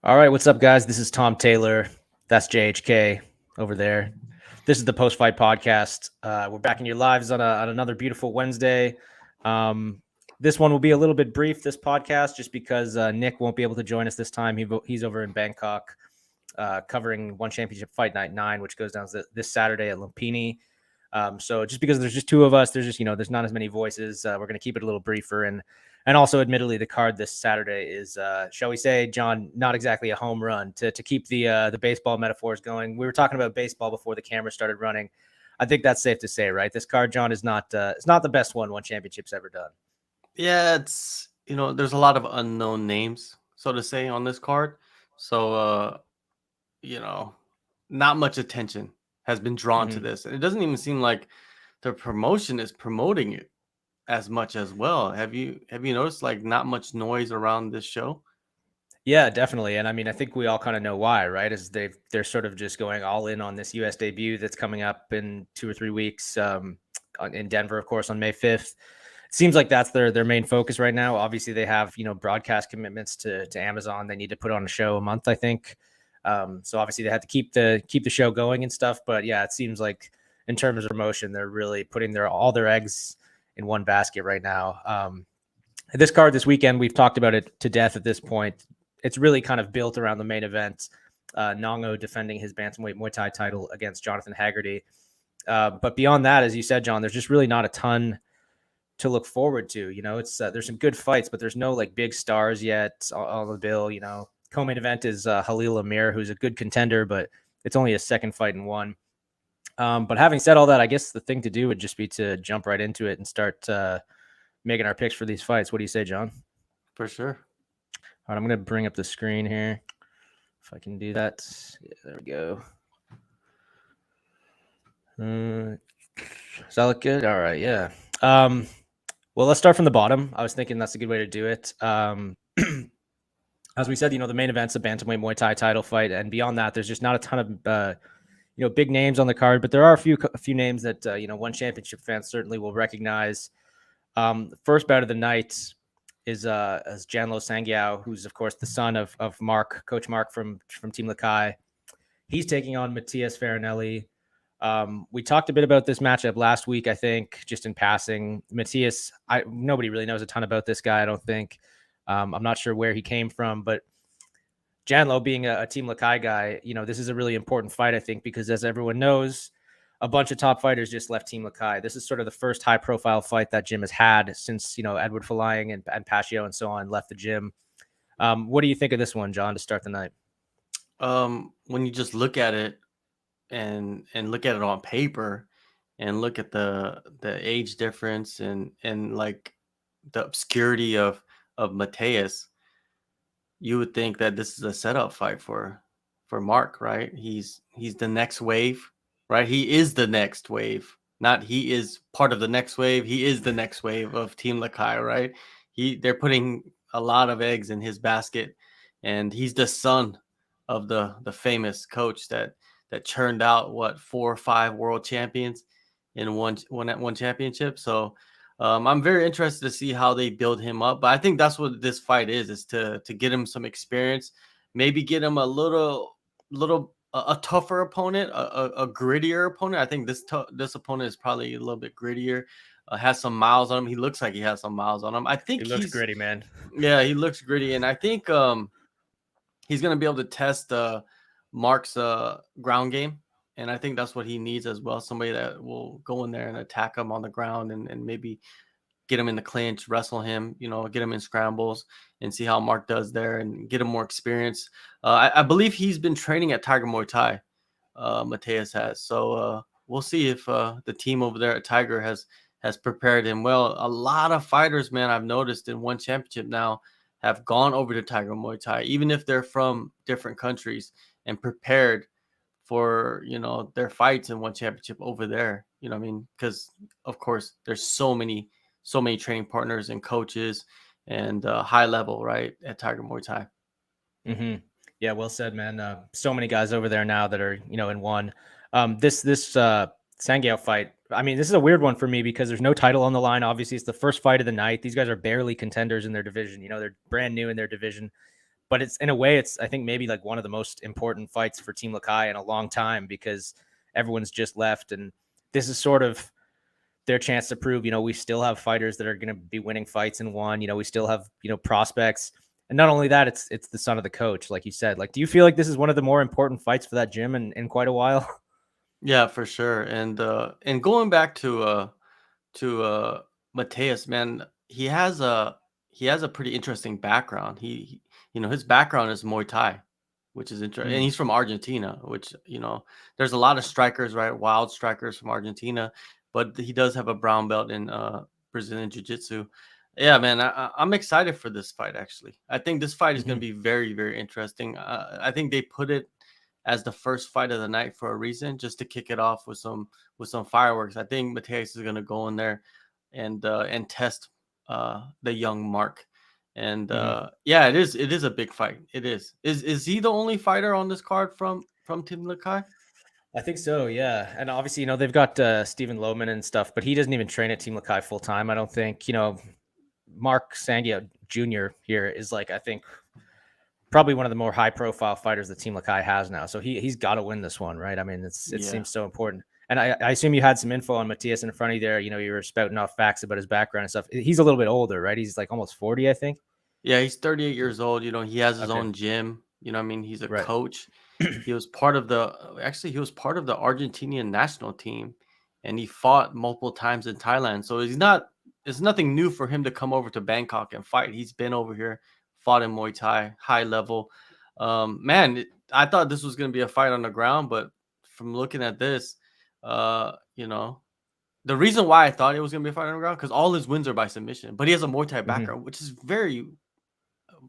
All right, what's up, guys? This is Tom Taylor. That's JHK over there. This is the post-fight podcast. We're back in your lives on another beautiful Wednesday. This one will be a little bit brief, this podcast, just because Nick won't be able to join us this time. He's over in Bangkok covering One Championship Fight Night 9, which goes down this Saturday at Lumpini. So just because there's just two of us, there's not as many voices. We're going to keep it a little briefer. And also, admittedly, the card this Saturday is, shall we say, John, not exactly a home run to keep the baseball metaphors going. We were talking about baseball before the camera started running. I think that's safe to say, right? This card, John, is not it's not the best One Championship's ever done. Yeah, it's there's a lot of unknown names, so to say, on this card. So you know, not much attention has been drawn to this. And it doesn't even seem like the promotion is promoting it as much as well. Have you noticed like not much noise around this show? Yeah, definitely. And I mean, I think we all kind of know why, right? Is they're sort of just going all in on this US debut that's coming up in 2 or 3 weeks in Denver, of course, on May 5th. It seems like that's their main focus right now. Obviously, they have, broadcast commitments to Amazon. They need to put on a show a month, I think. So obviously they had to keep the show going and stuff. But yeah, it seems like in terms of promotion, they're really putting all their eggs in one basket right now. This card this weekend, we've talked about it to death at this point. It's really kind of built around the main event. Nong-O defending his Bantamweight Muay Thai title against Jonathan Haggerty. But beyond that, as you said, John, there's just really not a ton to look forward to. It's there's some good fights, but there's no like big stars yet on the bill. Co-main event is Halil Amir, who's a good contender, but it's only his second fight in one. But having said all that, I guess the thing to do would just be to jump right into it and start making our picks for these fights. What do you say, John? For sure. All right, I'm going to bring up the screen here. If I can do that. Yeah, there we go. Does that look good? All right, yeah. Well, let's start from the bottom. I was thinking that's a good way to do it. As we said, the main event's a Bantamweight Muay Thai title fight. And beyond that, there's just not a ton of, big names on the card. But there are a few names that, One Championship fans certainly will recognize. First bout of the night is Janlo Sangiao, who's of course the son of Mark, Coach Mark from Team Lakai. He's taking on Matias Farinelli. We talked a bit about this matchup last week, I think, just in passing. Matias, nobody really knows a ton about this guy, I don't think. I'm not sure where he came from, but Janlo being a Team Lakai guy, this is a really important fight, I think, because as everyone knows, a bunch of top fighters just left Team Lakai. This is sort of the first high-profile fight that gym has had since, Edward Falang and Pacquiao and so on left the gym. What do you think of this one, John, to start the night? When you just look at it and look at it on paper and look at the age difference and like the obscurity of Mateus, you would think that this is a setup fight for Mark, right? He's the next wave. Right, he is the next wave. Not he is part of the next wave. He is the next wave of Team Lakai, right? They're putting a lot of eggs in his basket, and he's the son of the famous coach that churned out 4 or 5 world champions in one championship. So I'm very interested to see how they build him up. But I think that's what this fight is to get him some experience, maybe get him a little a tougher opponent, a grittier opponent. I think this opponent is probably a little bit grittier. Has some miles on him. He looks like he has some miles on him. I think he looks gritty, man. Yeah, he looks gritty, and I think he's gonna be able to test Mark's ground game, and I think that's what he needs as well. Somebody that will go in there and attack him on the ground, and maybe get him in the clinch, wrestle him, get him in scrambles and see how Mark does there and get him more experience. I believe he's been training at Tiger Muay Thai, Mateus has. So we'll see if the team over there at Tiger has prepared him well. A lot of fighters, man, I've noticed in One Championship now have gone over to Tiger Muay Thai, even if they're from different countries, and prepared for, their fights in One Championship over there. I mean, because of course there's so many training partners and coaches and high level, right, at Tiger Muay Thai. Mm-hmm. Yeah, well said, man. So many guys over there now that are, in one. This Sangiao fight, I mean, this is a weird one for me because there's no title on the line. Obviously, it's the first fight of the night. These guys are barely contenders in their division. They're brand new in their division. but it's in a way, it's I think maybe like one of the most important fights for Team Lakai in a long time because everyone's just left, and this is sort of their chance to prove, we still have fighters that are going to be winning fights in one. We still have, prospects. And not only that, it's the son of the coach, like you said. Like, do you feel like this is one of the more important fights for that gym in quite a while? Yeah, for sure. And going back to Mateus, man, he has a pretty interesting background. His background is Muay Thai, which is interesting, and Mm, he's from Argentina, which there's a lot of strikers, right? Wild strikers from Argentina, but he does have a brown belt in Brazilian Jiu-Jitsu. Yeah, man, I'm excited for this fight. Actually, I think this fight is going mhm, to be very, very interesting. I think they put it as the first fight of the night for a reason, just to kick it off with some fireworks. I think Mateus is going to go in there and test the young Mark. And mhm. yeah, it is a big fight. It is. Is he the only fighter on this card from Team Lakai? I think so, yeah. And obviously, they've got Stephen Lohman and stuff, but he doesn't even train at Team Lakai full time. I don't think, Mark Sangia Jr. here is like, I think, probably one of the more high profile fighters that Team Lakai has now. So he's got to win this one, right? I mean, it Yeah. seems so important. And I assume you had some info on Matthias in front of you there. You were spouting off facts about his background and stuff. He's a little bit older, right? He's like almost 40, I think. Yeah, he's 38 years old. He has his Okay. own gym. I mean, he's a Right. coach. He was part of the actually he was part of the Argentinian national team, and he fought multiple times in Thailand. So it's nothing new for him to come over to Bangkok and fight. He's been over here, fought in Muay Thai, high level. Man, I thought this was going to be a fight on the ground, but from looking at this, uh, you know, the reason why I thought it was going to be a fight on the ground because all his wins are by submission, but he has a Muay Thai Mhm. background, which is very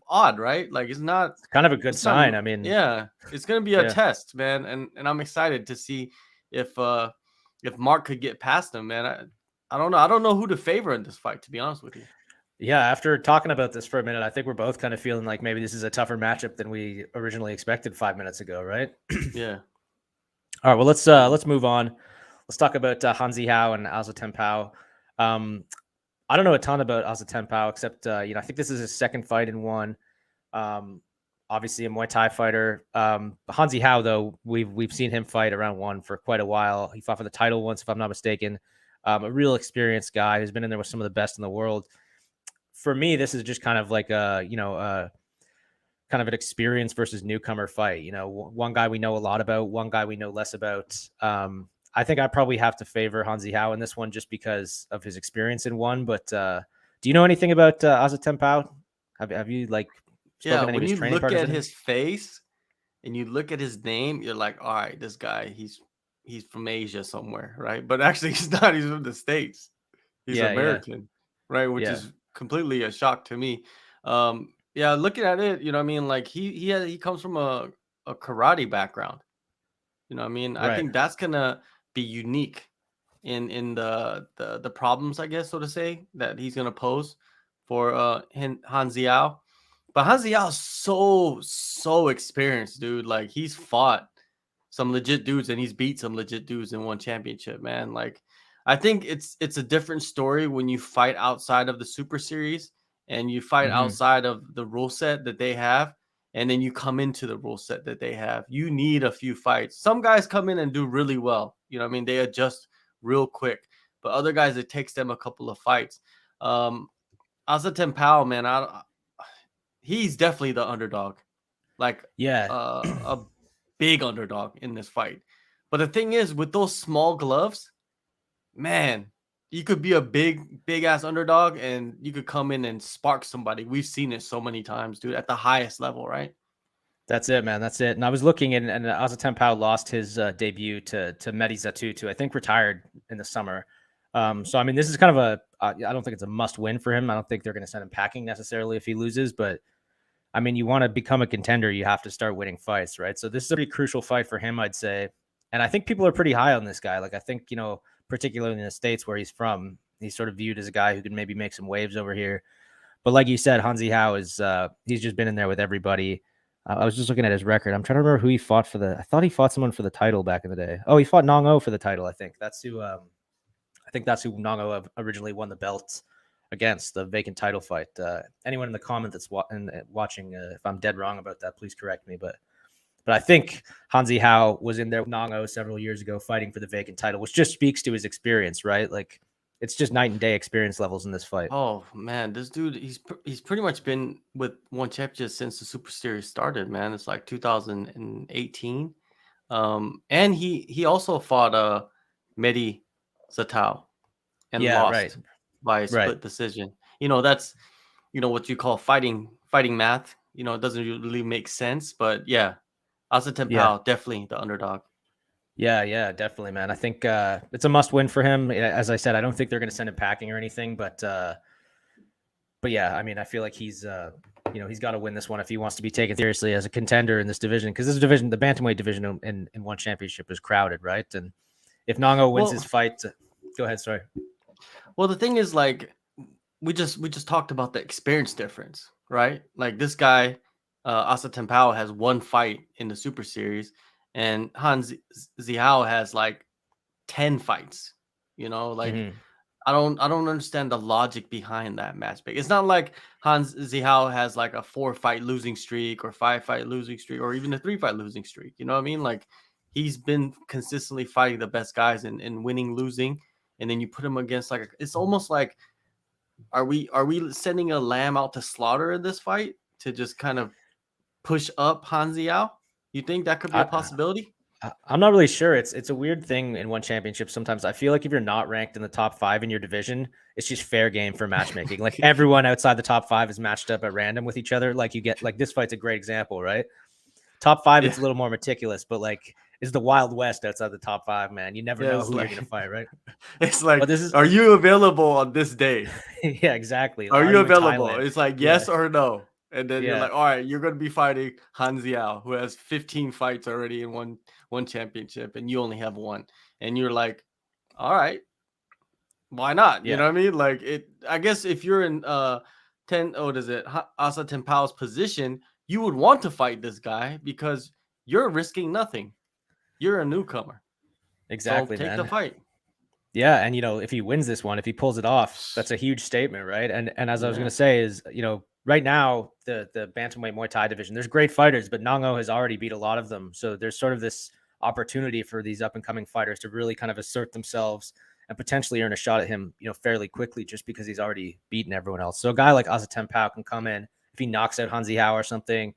odd, right? Like it's not It's kind of a good it's not sign. I mean, yeah, it's gonna be a yeah. test, man, and I'm excited to see if Mark could get past him, man. I don't know. I don't know who to favor in this fight, to be honest with you. Yeah, after talking about this for a minute, I think we're both kind of feeling like maybe this is a tougher matchup than we originally expected 5 minutes ago, right? Yeah. All right, well let's move on. Let's talk about Hansi Hao and Alza Tempao. Um, I don't know a ton about Alza Tempao except I think this is his second fight in one. Um, Obviously a Muay Thai fighter. Hansi Hao though, we've seen him fight around one for quite a while. He fought for the title once, if I'm not mistaken. A real experienced guy who's been in there with some of the best in the world. For me, this is just kind of like kind of an experience versus newcomer fight. One guy we know a lot about, one guy we know less about. I think I probably have to favor Hansi Hao in this one just because of his experience in one. But do you know anything about Aza Tempao? Have you like Yeah, spoken to any of when his you training look partners? at Or anything? his face and you look at his name, you're like, all right, this guy, he's from Asia somewhere, right? But actually he's not, he's from the States. He's Yeah, yeah, American, right? Which yeah. is completely a shock to me. Yeah, looking at it, I mean, like he comes from a karate background. I mean, I Right. think that's gonna be unique in the problems, I guess, so to say, that he's gonna pose for Han Ziao. But Han Ziao is so experienced, dude. Like he's fought some legit dudes and he's beat some legit dudes in one championship, man. Like I think it's a different story when you fight outside of the Super Series and you fight Hmm. outside of the rule set that they have, and then you come into the rule set that they have. You need a few fights. Some guys come in and do really well. I mean, they adjust real quick. But other guys, it takes them a couple of fights. Asa Tempao, man, he's definitely the underdog, like Yeah. a big underdog in this fight. But the thing is, with those small gloves, man, you could be a big ass underdog and you could come in and spark somebody. We've seen it so many times, dude, at the highest level, right? That's it, man. That's it. And I was looking, and Aza Tempao lost his debut to Mehdi Zatutu, I think retired in the summer. So I mean, this is kind of I don't think it's a must win for him. I don't think they're going to send him packing necessarily if he loses, but I mean, you want to become a contender, you have to start winning fights, right? So this is a pretty crucial fight for him, I'd say. And I think people are pretty high on this guy. Like I think, particularly in the States where he's from, he's sort of viewed as a guy who can maybe make some waves over here. But like you said, Hansi Hao is he's just been in there with everybody. I was just looking at his record. I'm trying to remember who he fought for I thought he fought someone for the title back in the day. Oh, he fought Nong-O for the title, I think. That's who Nong-O originally won the belt against the vacant title fight. Anyone in the comment that's watching, if I'm dead wrong about that, please correct me. But I think Han Zihao was in there with Nong-O several years ago fighting for the vacant title, which just speaks to his experience, right? Like, it's just night and day experience levels in this fight. Oh man, this dude, he's pretty much been with one championship since the Super Series started, man. It's like 2018. And he also fought Mehdi Zatao and Yeah, right. lost by a split decision. That's what you call fighting math. It doesn't really make sense, but yeah, Asa Tempao, definitely the underdog. Yeah, definitely, man. I think it's a must win for him. As I said, I don't think they're going to send him packing or anything, but yeah, I mean, I feel like he's he's got to win this one if he wants to be taken seriously as a contender in this division, because this division, the bantamweight division in one championship, is crowded, right? And if Nong-O wins his fight, go ahead. Sorry. Well, the thing is, like, we just talked about the experience difference, right? Like, this guy, Asa Tempao, has one fight in the Super Series, and Han Zihao has like 10 fights. Like, I don't understand the logic behind that matchmaking. It's not like Hans Zihao has like a 4-fight losing streak or 5-fight losing streak or even a 3-fight losing streak. You know what I mean? Like, he's been consistently fighting the best guys and winning, losing, and then you put him against like it's almost like, are we sending a lamb out to slaughter in this fight to just kind of push up Han Zihao? You think that could be a possibility? I'm not really sure. It's a weird thing in one championship. Sometimes I feel like if you're not ranked in the top 5 in your division, it's just fair game for matchmaking. Like, everyone outside the top 5 is matched up at random with each other. Like, you get, like, this fight's a great example, right? Top 5, it's a little more meticulous, but like, it's the Wild West outside the top 5, man. You never know who you're gonna fight, right? It's like, are you available on this day? Yeah, exactly. Are you available? It's like yes or no. And then you're like, all right, you're going to be fighting Han Zihao, who has 15 fights already in one championship, and you only have one. And you're like, all right, why not? You know what I mean? Like, I guess if you're in Asa Tempao's position, you would want to fight this guy because you're risking nothing. You're a newcomer. Exactly, so take the fight. Yeah, and if he wins this one, if he pulls it off, that's a huge statement, right? And as I was going to say is, right now, the Bantamweight Muay Thai division, there's great fighters, but Nong-O has already beat a lot of them. So there's sort of this opportunity for these up-and-coming fighters to really kind of assert themselves and potentially earn a shot at him, fairly quickly, just because he's already beaten everyone else. So a guy like Asa Tempao can come in, if he knocks out Han Zihao or something,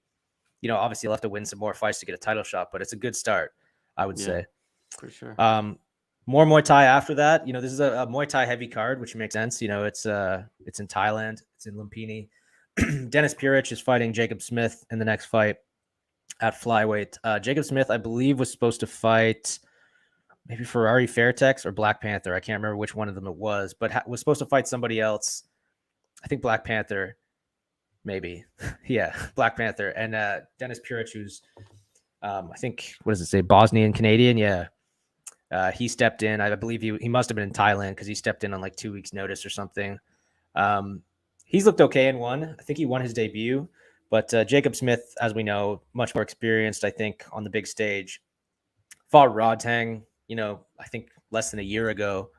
obviously he'll have to win some more fights to get a title shot, but it's a good start, I would say. For sure. More Muay Thai after that. This is a Muay Thai heavy card, which makes sense. It's in Thailand. It's in Lumpini. Dennis Purich is fighting Jacob Smith in the next fight at Flyweight. Jacob Smith, I believe, was supposed to fight maybe Ferrari Fairtex or Black Panther. I can't remember which one of them it was, but was supposed to fight somebody else. I think Black Panther, maybe. Yeah, Black Panther. And Dennis Purich, who's, I think, what does it say, Bosnian Canadian? Yeah. He stepped in. I believe he must have been in Thailand because he stepped in on like 2 weeks' notice or something. He's looked okay in one. I think he won his debut. But Jacob Smith, as we know, much more experienced, I think, on the big stage. Fought Rodtang, I think less than a year ago.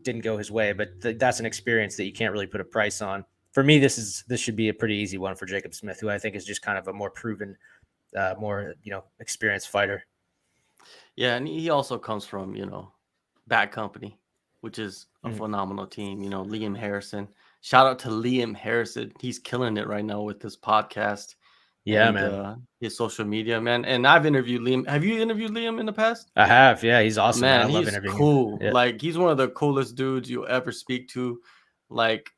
Didn't go his way, but that's an experience that you can't really put a price on. For me, this should be a pretty easy one for Jacob Smith, who I think is just kind of a more proven, more experienced fighter. Yeah, and he also comes from, Bad Company, which is a phenomenal team. Liam Harrison. Shout out to Liam Harrison. He's killing it right now with this podcast. Yeah, and, man. His social media, man. And I've interviewed Liam. Have you interviewed Liam in the past? I have. Yeah, he's awesome. Man, I love he's interviewing cool. him. Yeah. Like, he's one of the coolest dudes you'll ever speak to. Like,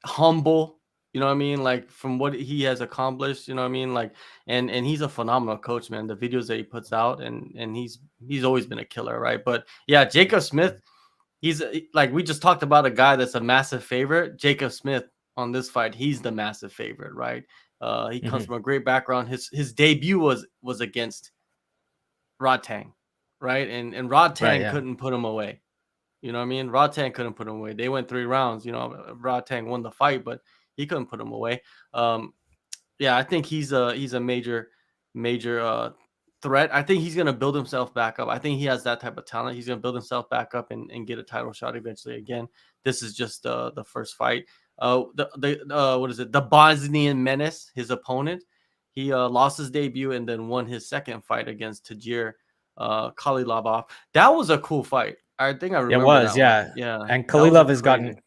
humble. You know what I mean? Like, from what he has accomplished, you know what I mean? Like, and he's a phenomenal coach, man. The videos that he puts out, and he's always been a killer, right? But yeah, Jacob Smith, he's like, we just talked about a guy that's a massive favorite. Jacob Smith on this fight, he's the massive favorite, right? He comes from a great background. His debut was against Rodtang, right? And Rodtang couldn't put him away. You know what I mean? Rodtang couldn't put him away. They went 3 rounds. Rodtang won the fight, but he couldn't put him away. Yeah, I think he's a major threat. I think he's gonna build himself back up. I think he has that type of talent. He's gonna build himself back up and get a title shot eventually. Again, this is just the first fight. What is it? The Bosnian Menace, his opponent. He lost his debut and then won his second fight against Tajir Kalilabov. That was a cool fight. I think I It remember was, that one. yeah. Yeah, And that was a Kalilov has crazy. gotten,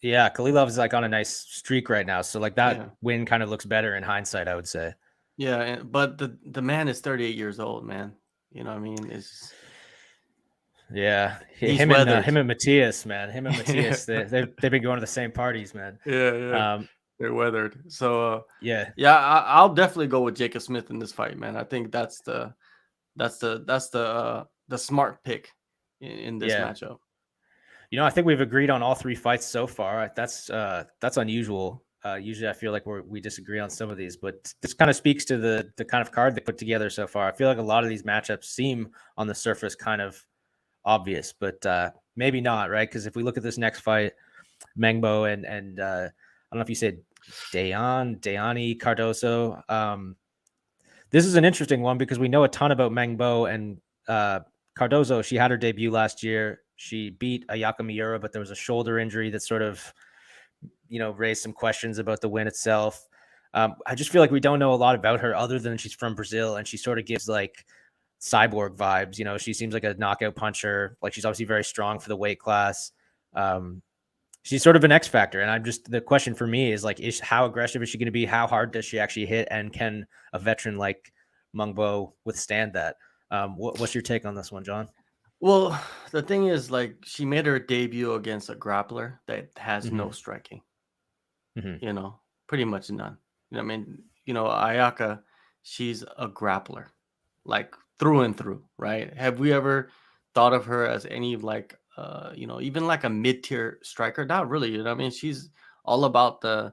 yeah, Kalilov is like on a nice streak right now. So like that Yeah, win kind of looks better in hindsight, I would say. yeah, but the man is 38 years old, man. You know what I mean? Yeah, He's weathered. him and Matthias, man, him and Yeah, Matthias, they've been going to the same parties, man. yeah. Um, They're weathered. So yeah, yeah, I'll definitely go with Jacob Smith in this fight, man. I think that's the smart pick in this yeah. matchup. I think we've agreed on all three fights so far. That's unusual. Usually, I feel like we disagree on some of these, but this kind of speaks to the kind of card they put together so far. I feel like a lot of these matchups seem on the surface kind of obvious, but maybe not, right? Because if we look at this next fight, Mengbo and I don't know if you said Dayani Cardoso. This is an interesting one because we know a ton about Mengbo and Cardozo. She had her debut last year. She beat Ayaka Miura, but there was a shoulder injury that sort of, raised some questions about the win itself. I just feel like we don't know a lot about her other than she's from Brazil and she sort of gives like cyborg vibes. She seems like a knockout puncher. Like she's obviously very strong for the weight class. She's sort of an X factor. And the question for me is like, how aggressive is she going to be? How hard does she actually hit? And can a veteran like Mungbo withstand that? What's your take on this one, John? Well, the thing is, like, she made her debut against a grappler that has Mm-hmm. no striking. Mm-hmm. Pretty much none. Ayaka, she's a grappler, like through and through, right? Have we ever thought of her as any like even like a mid-tier striker? Not really. You know what I mean? She's all about the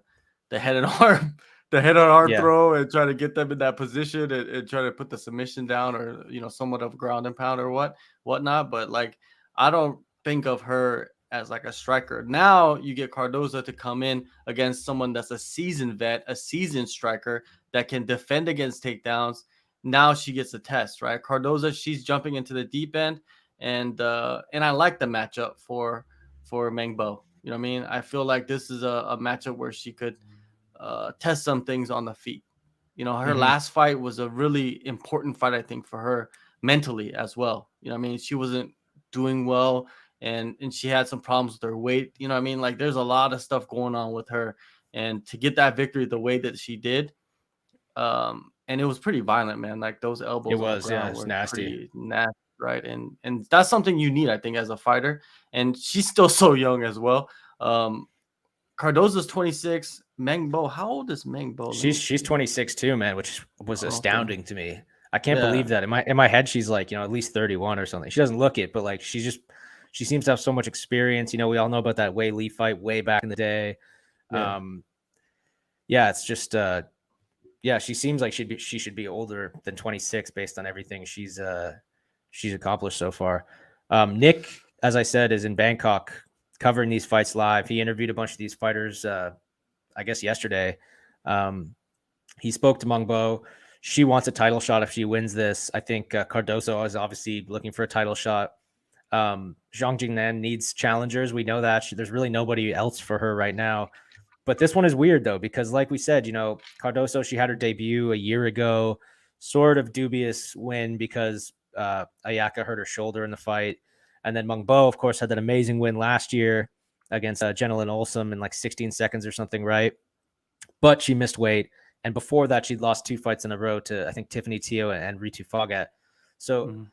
head and arm, the head and arm Yeah. throw and try to get them in that position and try to put the submission down or somewhat of ground and pound or whatnot. But like I don't think of her as like a striker. Now you get Cardoza to come in against someone that's a seasoned vet, a seasoned striker that can defend against takedowns. Now she gets a test, right? Cardoza, she's jumping into the deep end, and I like the matchup for Mengbo. You know what I mean? I feel like this is a matchup where she could test some things on the feet. Her Mm-hmm. last fight was a really important fight, I think, for her mentally as well. You know what I mean? She wasn't doing well and she had some problems with her weight. You know what I mean? Like there's a lot of stuff going on with her. And to get that victory the way that she did, and it was pretty violent, man. Like those It elbows on the was, yeah, ground it's were nasty. pretty nasty, right? And that's something you need, I think, as a fighter. And she's still so young as well. Cardozo's 26. Mengbo, how old is Mengbo? Let me She's see. 26 too, man, which was Okay. astounding to me. I can't Yeah. believe that. In my head, she's like, at least 31 or something. She doesn't look it, but like she seems to have so much experience. We all know about that Wei Lee fight way back in the day. Yeah. Yeah, it's just yeah, she seems like she should be older than 26 based on everything she's accomplished so far. Nick, as I said, is in Bangkok covering these fights live. He interviewed a bunch of these fighters I guess yesterday. He spoke to Mungbo. She wants a title shot if she wins this. I think Cardoso is obviously looking for a title shot. Zhang Jingnan needs challengers. We know that. There's really nobody else for her right now. But this one is weird, though, because like we said, Cardoso, she had her debut a year ago. Sort of dubious win because Ayaka hurt her shoulder in the fight. And then Mungbo, of course, had that amazing win last year against Jenilyn Olsum in like 16 seconds or something, right? But she missed weight. And before that, she'd lost 2 fights in a row to, I think, Tiffany Teo and Ritu Phogat. So Mhm.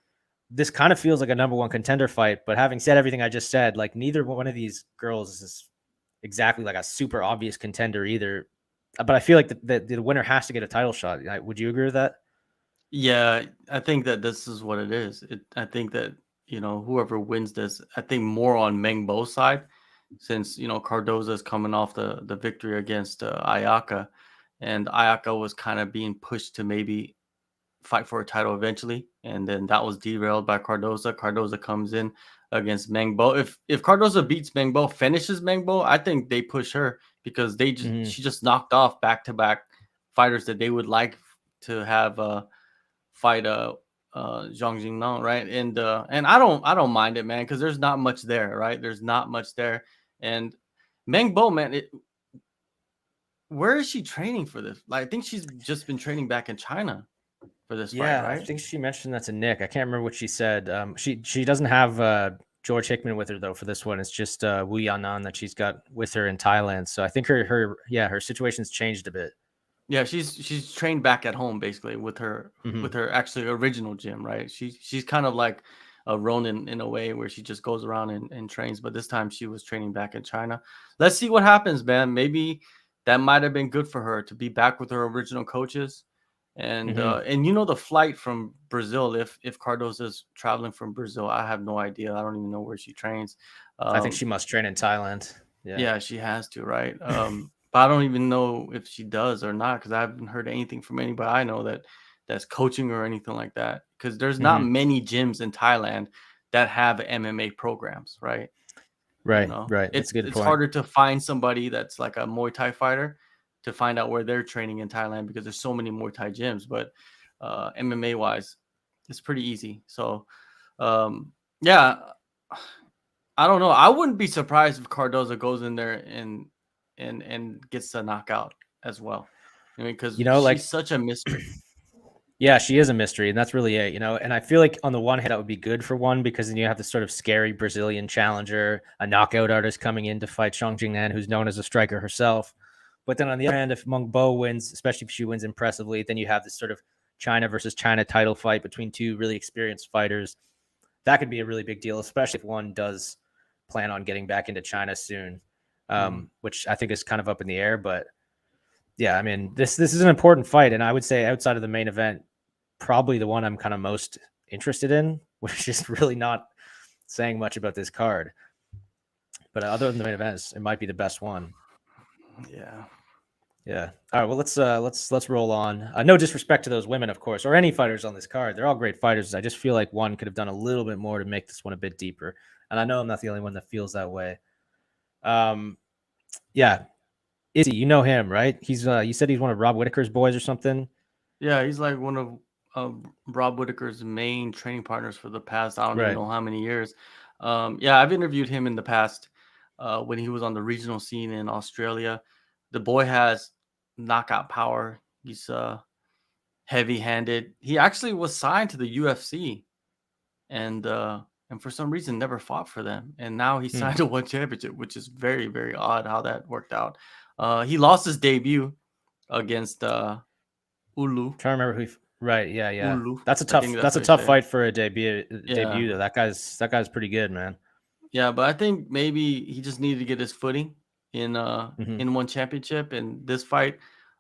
this kind of feels like a number one contender fight. But having said everything I just said, like neither one of these girls is exactly like a super obvious contender either. But I feel like the winner has to get a title shot. Would you agree with that? Yeah, I think that this is what it is. I think that, whoever wins this, I think more on Mengbo's side, since, Cardoza is coming off the victory against Ayaka, and Ayaka was kind of being pushed to maybe fight for a title eventually, and then that was derailed by Cardoza. Cardoza comes in against Mengbo. If Cardoza beats Mengbo, finishes Mengbo, I think they push her because Mm-hmm. she just knocked off back-to-back fighters that they would like to have fight Zhang Jingnan, right? And I don't mind it, man, because there's not much there, right? There's not much there, and Mengbo, man, where is she training for this? Like, I think she's just been training back in China for this fight, Yeah, I right? think she mentioned that to Nick. I can't remember what she said. She doesn't have George Hickman with her though for this one. It's just Wu Yanan that she's got with her in Thailand. So I think her situation's changed a bit. Yeah, she's trained back at home basically Mm-hmm. with her actually original gym, right? She's kind of like a Ronin in a way where she just goes around and trains, but this time she was training back in China. Let's see what happens, man. Maybe that might have been good for her to be back with her original coaches. Mm-hmm. And you know the flight from Brazil, if Cardozo's traveling from Brazil, I have no idea. I don't even know where she trains. I think Um, she must train in Thailand. Yeah. yeah, she has to, right? But I don't even know if she does or not because I haven't heard anything from anybody I know that's coaching or anything like that. Because there's not Mm-hmm. many gyms in Thailand that have MMA programs, right? You Right. know, Right. That's a good it's point. harder to find somebody that's like a Muay Thai fighter to find out where they're training in Thailand because there's so many Muay Thai gyms. But MMA wise, it's pretty easy. So yeah, I don't know. I wouldn't be surprised if Cardozo goes in there and gets a knockout as well. I mean, because she's Like such a mystery. yeah, she is a mystery, and that's really it, And I feel like on the one hand, that would be good for one because then you have this sort of scary Brazilian challenger, a knockout artist coming in to fight Chong Jingnan, who's known as a striker herself. But then on the other hand, if Meng Bo wins, especially if she wins impressively, then you have this sort of China versus China title fight between two really experienced fighters. That could be a really big deal, especially if one does plan on getting back into China soon, which I think is kind of up in the air. But yeah, I mean, this is an important fight, and I would say outside of the main event, probably the one I'm kind of most interested in, which is really not saying much about this card. But other than the main events, it might be the best one. Yeah. Yeah. All right. Well, let's roll on. No disrespect to those women, of course, or any fighters on this card. They're all great fighters. I just feel like one could have done a little bit more to make this one a bit deeper. And I know I'm not the only one that feels that way. Yeah. Izzy, you know him, right? He's you said he's one of Rob Whitaker's boys or something. Yeah, he's like one of Rob Whitaker's main training partners for the past, I don't even Right. know how many years. Yeah, I've interviewed him in the past when he was on the regional scene in Australia. The boy has knockout power. He's heavy-handed. He actually was signed to the UFC and for some reason never fought for them. And now he signed to one championship, which is very, very odd how that worked out. He lost his debut against Ulu. Trying to remember who. Right. Yeah. Yeah. Ulu. That's a I think tough how you tough say it. fight for a debut. Yeah. Though. That guy's pretty good, man. Yeah, but I think maybe he just needed to get his footing Mm-hmm. in one championship, and this fight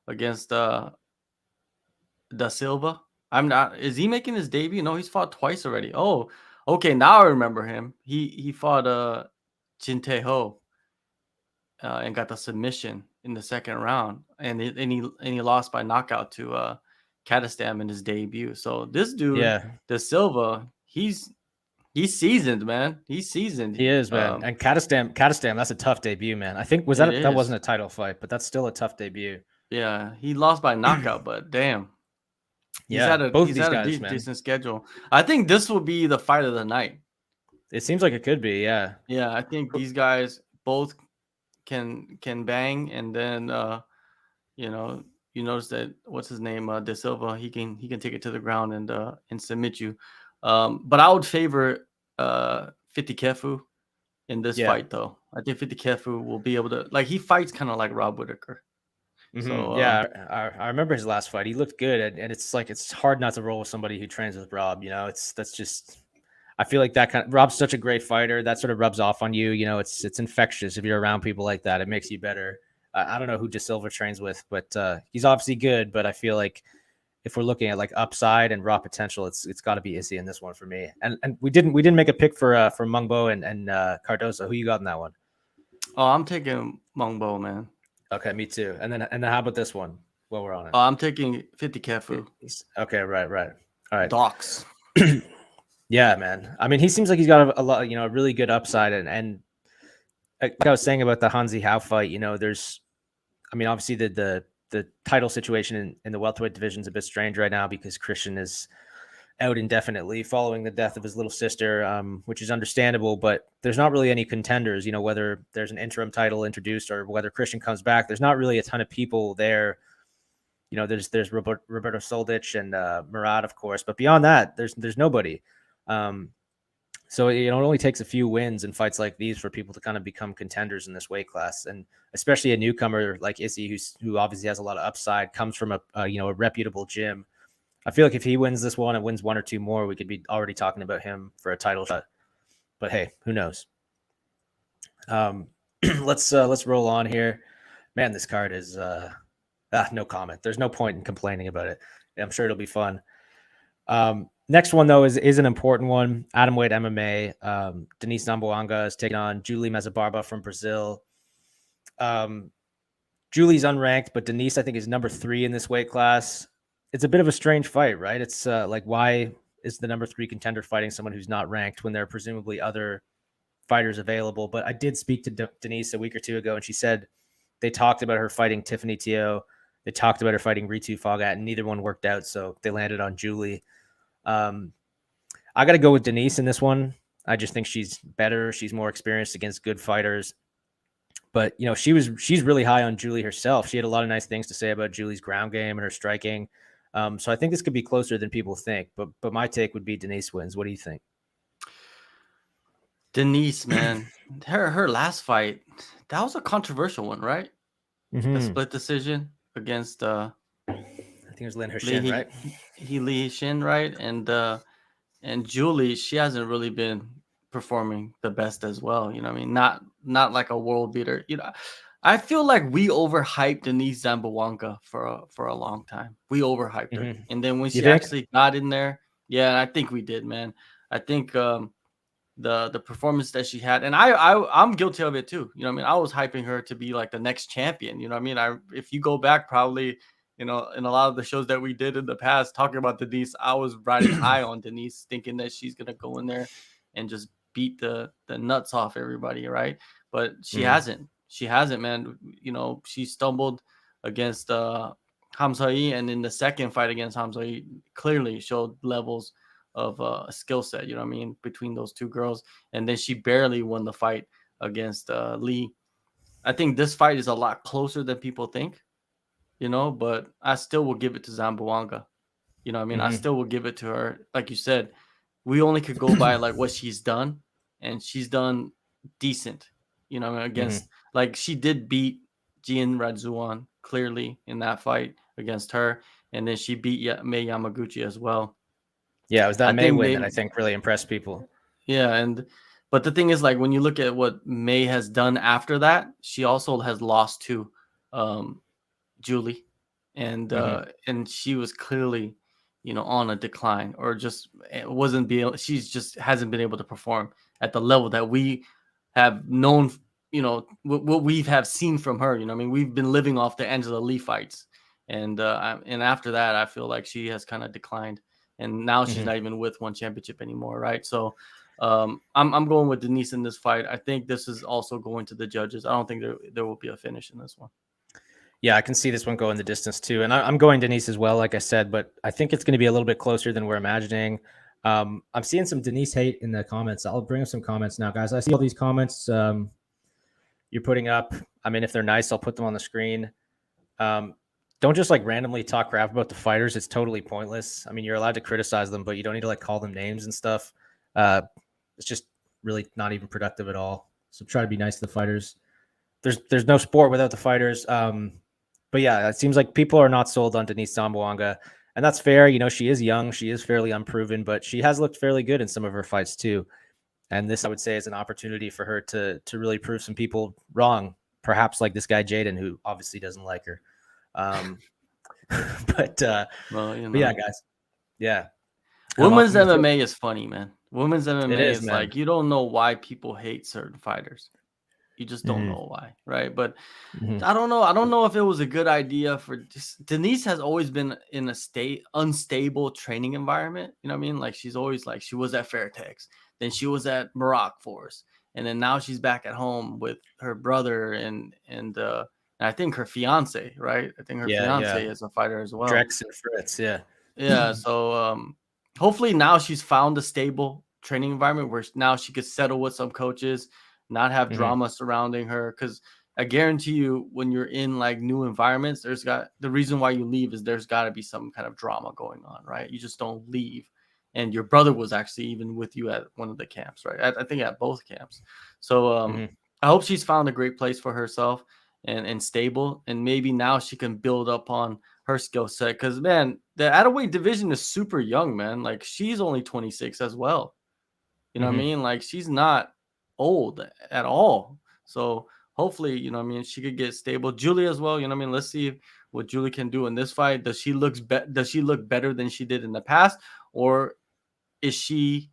against Da Silva. I'm not. Is he making his debut? No, he's fought twice already. Oh, okay. Now I remember him. He fought Jin Tae Ho and got the submission in the second round, and he lost by knockout to Kadestam in his debut. So this dude, Yeah, Da Silva, he's seasoned, man. He's seasoned. he is, man. And Kadestam, that's a tough debut, man. I think It that is. wasn't a title fight, but that's still a tough debut. Yeah, he lost by knockout, but damn, Yeah, both of he's these had a guys, man. decent schedule. I think this will be the fight of the night. It seems like it could be, yeah. Yeah, I think these guys both can bang, and then you know, you notice that what's his name, De Silva, he can take it to the ground and submit you. But I would favor 50 Kefu in this fight, though. I think 50 Kefu will be able to, like, he fights kind of like Rob Whitaker. Mm-hmm. So yeah, I remember his last fight. He looked good, and it's like it's hard not to roll with somebody who trains with Rob. That's just. I feel like Rob's such a great fighter that sort of rubs off on you. It's infectious if you're around people like that. It makes you better. I don't know who De Silva trains with, but he's obviously good. But I feel like if we're looking at like upside and raw potential, it's got to be Izzy in this one for me. And we didn't make a pick for Meng Bo and Cardozo. Who you got in that one? Oh, I'm taking Meng Bo, man. Okay, me too. And then how about this one? While we're on it, I'm taking 50 Kefu. Okay, right. All right, Docs. Yeah, man. I mean, he seems like he's got a lot, a really good upside, and like I was saying about the Hanzi Hao fight, there's, I mean, obviously the title situation in the welterweight division is a bit strange right now because Christian is out indefinitely following the death of his little sister, which is understandable. But there's not really any contenders. Whether there's an interim title introduced or whether Christian comes back, there's not really a ton of people there. There's Roberto Soldic and Murat, of course, but beyond that, there's nobody. So it only takes a few wins in fights like these for people to kind of become contenders in this weight class, and especially a newcomer like Issy, who obviously has a lot of upside, comes from a reputable gym. I feel like if he wins this one and wins one or two more, we could be already talking about him for a title shot. But hey, who knows? Let's roll on here. Man, this card is no comment. There's no point in complaining about it. I'm sure it'll be fun. Next one, though, is an important one. Atomweight MMA. Denise Zamboanga is taking on Julie Mezabarba from Brazil. Julie's unranked, but Denise, I think, is number 3 in this weight class. It's a bit of a strange fight, right? It's like, why is the number 3 contender fighting someone who's not ranked when there are presumably other fighters available? But I did speak to Denise a week or two ago, and she said they talked about her fighting Tiffany Teo. They talked about her fighting Ritu Phogat, and neither one worked out, so they landed on Julie. I got to go with Denise in this one. I just think she's better. She's more experienced against good fighters. But, she's really high on Julie herself. She had a lot of nice things to say about Julie's ground game and her striking. So I think this could be closer than people think. But my take would be Denise wins. What do you think? Denise, man, her last fight, that was a controversial one, right? Mm-hmm. The split decision against I think it was Lin Hershin, right? Li Shin, right? And Julie, she hasn't really been performing the best as well. Not like a world beater. I feel like we overhyped Denise Zamboanga for a long time. We overhyped her, and then when she actually got in there, yeah, I think we did, man. I think the performance that she had, and I'm guilty of it too. I was hyping her to be like the next champion. If you go back, probably, in a lot of the shows that we did in the past talking about Denise, I was riding high on Denise, thinking that she's gonna go in there and just beat the nuts off everybody, right? But she hasn't. She hasn't, man. She stumbled against Hamzai, and in the second fight against Hamzai, clearly showed levels of a skill set, between those two girls. And then she barely won the fight against Lee. I think this fight is a lot closer than people think, but I still will give it to Zamboanga. I still will give it to her. Like you said, we only could go by like what she's done, and she's done decent, against like she did beat Jin Radzuan clearly in that fight against her, and then she beat Mei Yamaguchi as well. Yeah, it was that May win that I think really impressed people. Yeah, but the thing is, like, when you look at what May has done after that, she also has lost to Julie, and she was clearly, on a decline, or just she's just hasn't been able to perform at the level that we have known, what we have seen from her. We've been living off the Angela Lee fights, and after that, I feel like she has kind of declined. And now she's not even with one championship anymore, right? So I'm going with Denise in this fight. I think this is also going to the judges. I don't think there will be a finish in this one. Yeah, I can see this one going the distance too. And I'm going Denise as well, like I said, but I think it's going to be a little bit closer than we're imagining. I'm seeing some Denise hate in the comments. I'll bring up some comments now, guys. I see all these comments you're putting up. I mean, if they're nice, I'll put them on the screen. Don't just like randomly talk crap about the fighters. It's totally pointless. I mean, you're allowed to criticize them, but you don't need to like call them names and stuff. It's just really not even productive at all. So try to be nice to the fighters. There's no sport without the fighters. But yeah, it seems like people are not sold on Denise Zamboanga, and that's fair. She is young. She is fairly unproven, but she has looked fairly good in some of her fights too. And this, I would say, is an opportunity for her to really prove some people wrong. Perhaps like this guy, Jaden, who obviously doesn't like her. But yeah, guys. Yeah. Women's MMA is funny, man. Women's MMA is man. like, you don't know why people hate certain fighters. You just don't know why, right? But I don't know. I don't know if it was a good idea for Denise has always been in a unstable training environment. You know what I mean? Like she's always like, she was at Fairtex, then she was at Morocco Force, and then now she's back at home with her brother and I think her fiance, right? I think her fiance is a fighter as well. Drex and Fritz, yeah. Yeah. So hopefully now she's found a stable training environment where now she could settle with some coaches, not have Hmm. drama surrounding her. Because I guarantee you, when you're in like new environments, the reason why you leave is there's got to be some kind of drama going on, right? You just don't leave. And your brother was actually even with you at one of the camps, right? I think at both camps. So Hmm. I hope she's found a great place for herself and stable, and maybe now she can build up on her skill set. Because man, the Atomweight division is super young, man. Like she's only 26 as well. You know what I Hmm. mean? Like she's not old at all. So hopefully, you know what I mean, she could get stable. Julie as well, you know what I mean? Let's see what Julie can do in this fight. Does she look better than she did in the past, or is she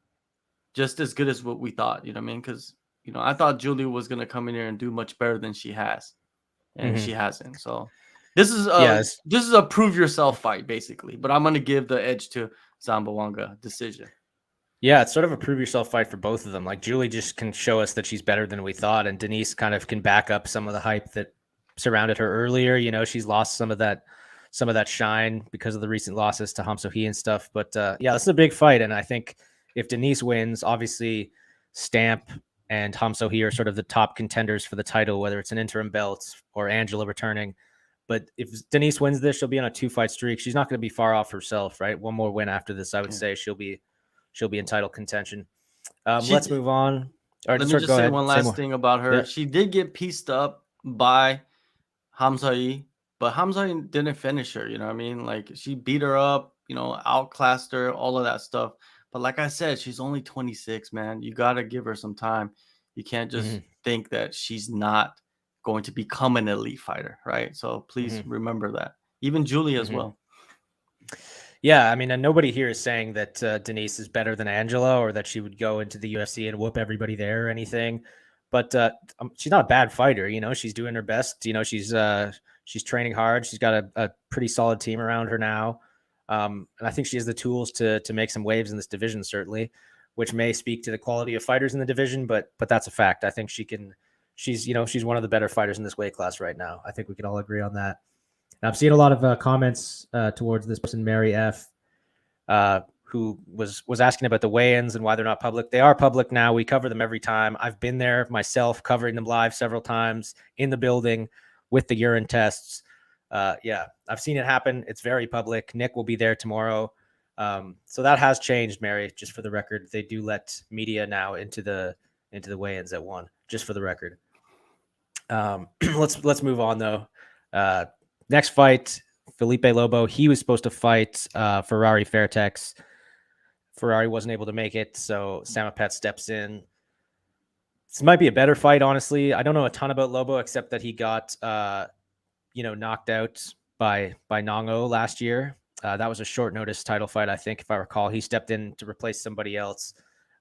just as good as what we thought? You know what I mean? Because I thought Julie was gonna come in here and do much better than she has, and Hmm. she hasn't. So this is a Yes. this is a prove yourself fight basically. But I'm gonna give the edge to Zambawanga decision. Yeah, it's sort of a prove yourself fight for both of them. Like Julie just can show us that she's better than we thought, and Denise kind of can back up some of the hype that surrounded her earlier. She's lost some of that shine because of the recent losses to Hamsohi and stuff. But yeah, this is a big fight, and I think if Denise wins, obviously Stamp and Hamsohi are sort of the top contenders for the title, whether it's an interim belt or Angela returning. But if Denise wins this, she'll be on a 2-fight streak. She's not going to be far off herself, right? One more win after this, I would Yeah. say she'll be in title contention. She Let's move on. All right, Let me sorry, just go say ahead. one Say last more. thing about her. Yeah. She did get pieced up by Hamzai, but Hamzai didn't finish her. You know what I mean? Like she beat her up, outclassed her, all of that stuff. But like I said, she's only 26, man. You got to give her some time. You can't just Hmm. think that she's not going to become an elite fighter, right? So please Hmm. remember that. Even Julie as Hmm. well. Yeah, I mean, and nobody here is saying that Denise is better than Angela or that she would go into the UFC and whoop everybody there or anything. But she's not a bad fighter. She's doing her best. She's training hard. She's got a pretty solid team around her now, and I think she has the tools to make some waves in this division, certainly, which may speak to the quality of fighters in the division. But that's a fact. I think she can. She's one of the better fighters in this weight class right now. I think we can all agree on that. And I've seen a lot of comments towards this person, Mary F, who was asking about the weigh-ins and why they're not public. They are public now. We cover them every time. I've been there myself, covering them live several times in the building with the urine tests. Yeah, I've seen it happen. It's very public. Nick will be there tomorrow. So that has changed, Mary. Just for the record, they do let media now into the weigh-ins at 1. Just for the record. Let's move on though. Next fight, Felipe Lobo. He was supposed to fight Ferrari Fairtex. Ferrari wasn't able to make it, so Samapet steps in. This might be a better fight, honestly. I don't know a ton about Lobo except that he got knocked out by Nong-O last year. That was a short notice title fight, I think, if I recall. He stepped in to replace somebody else.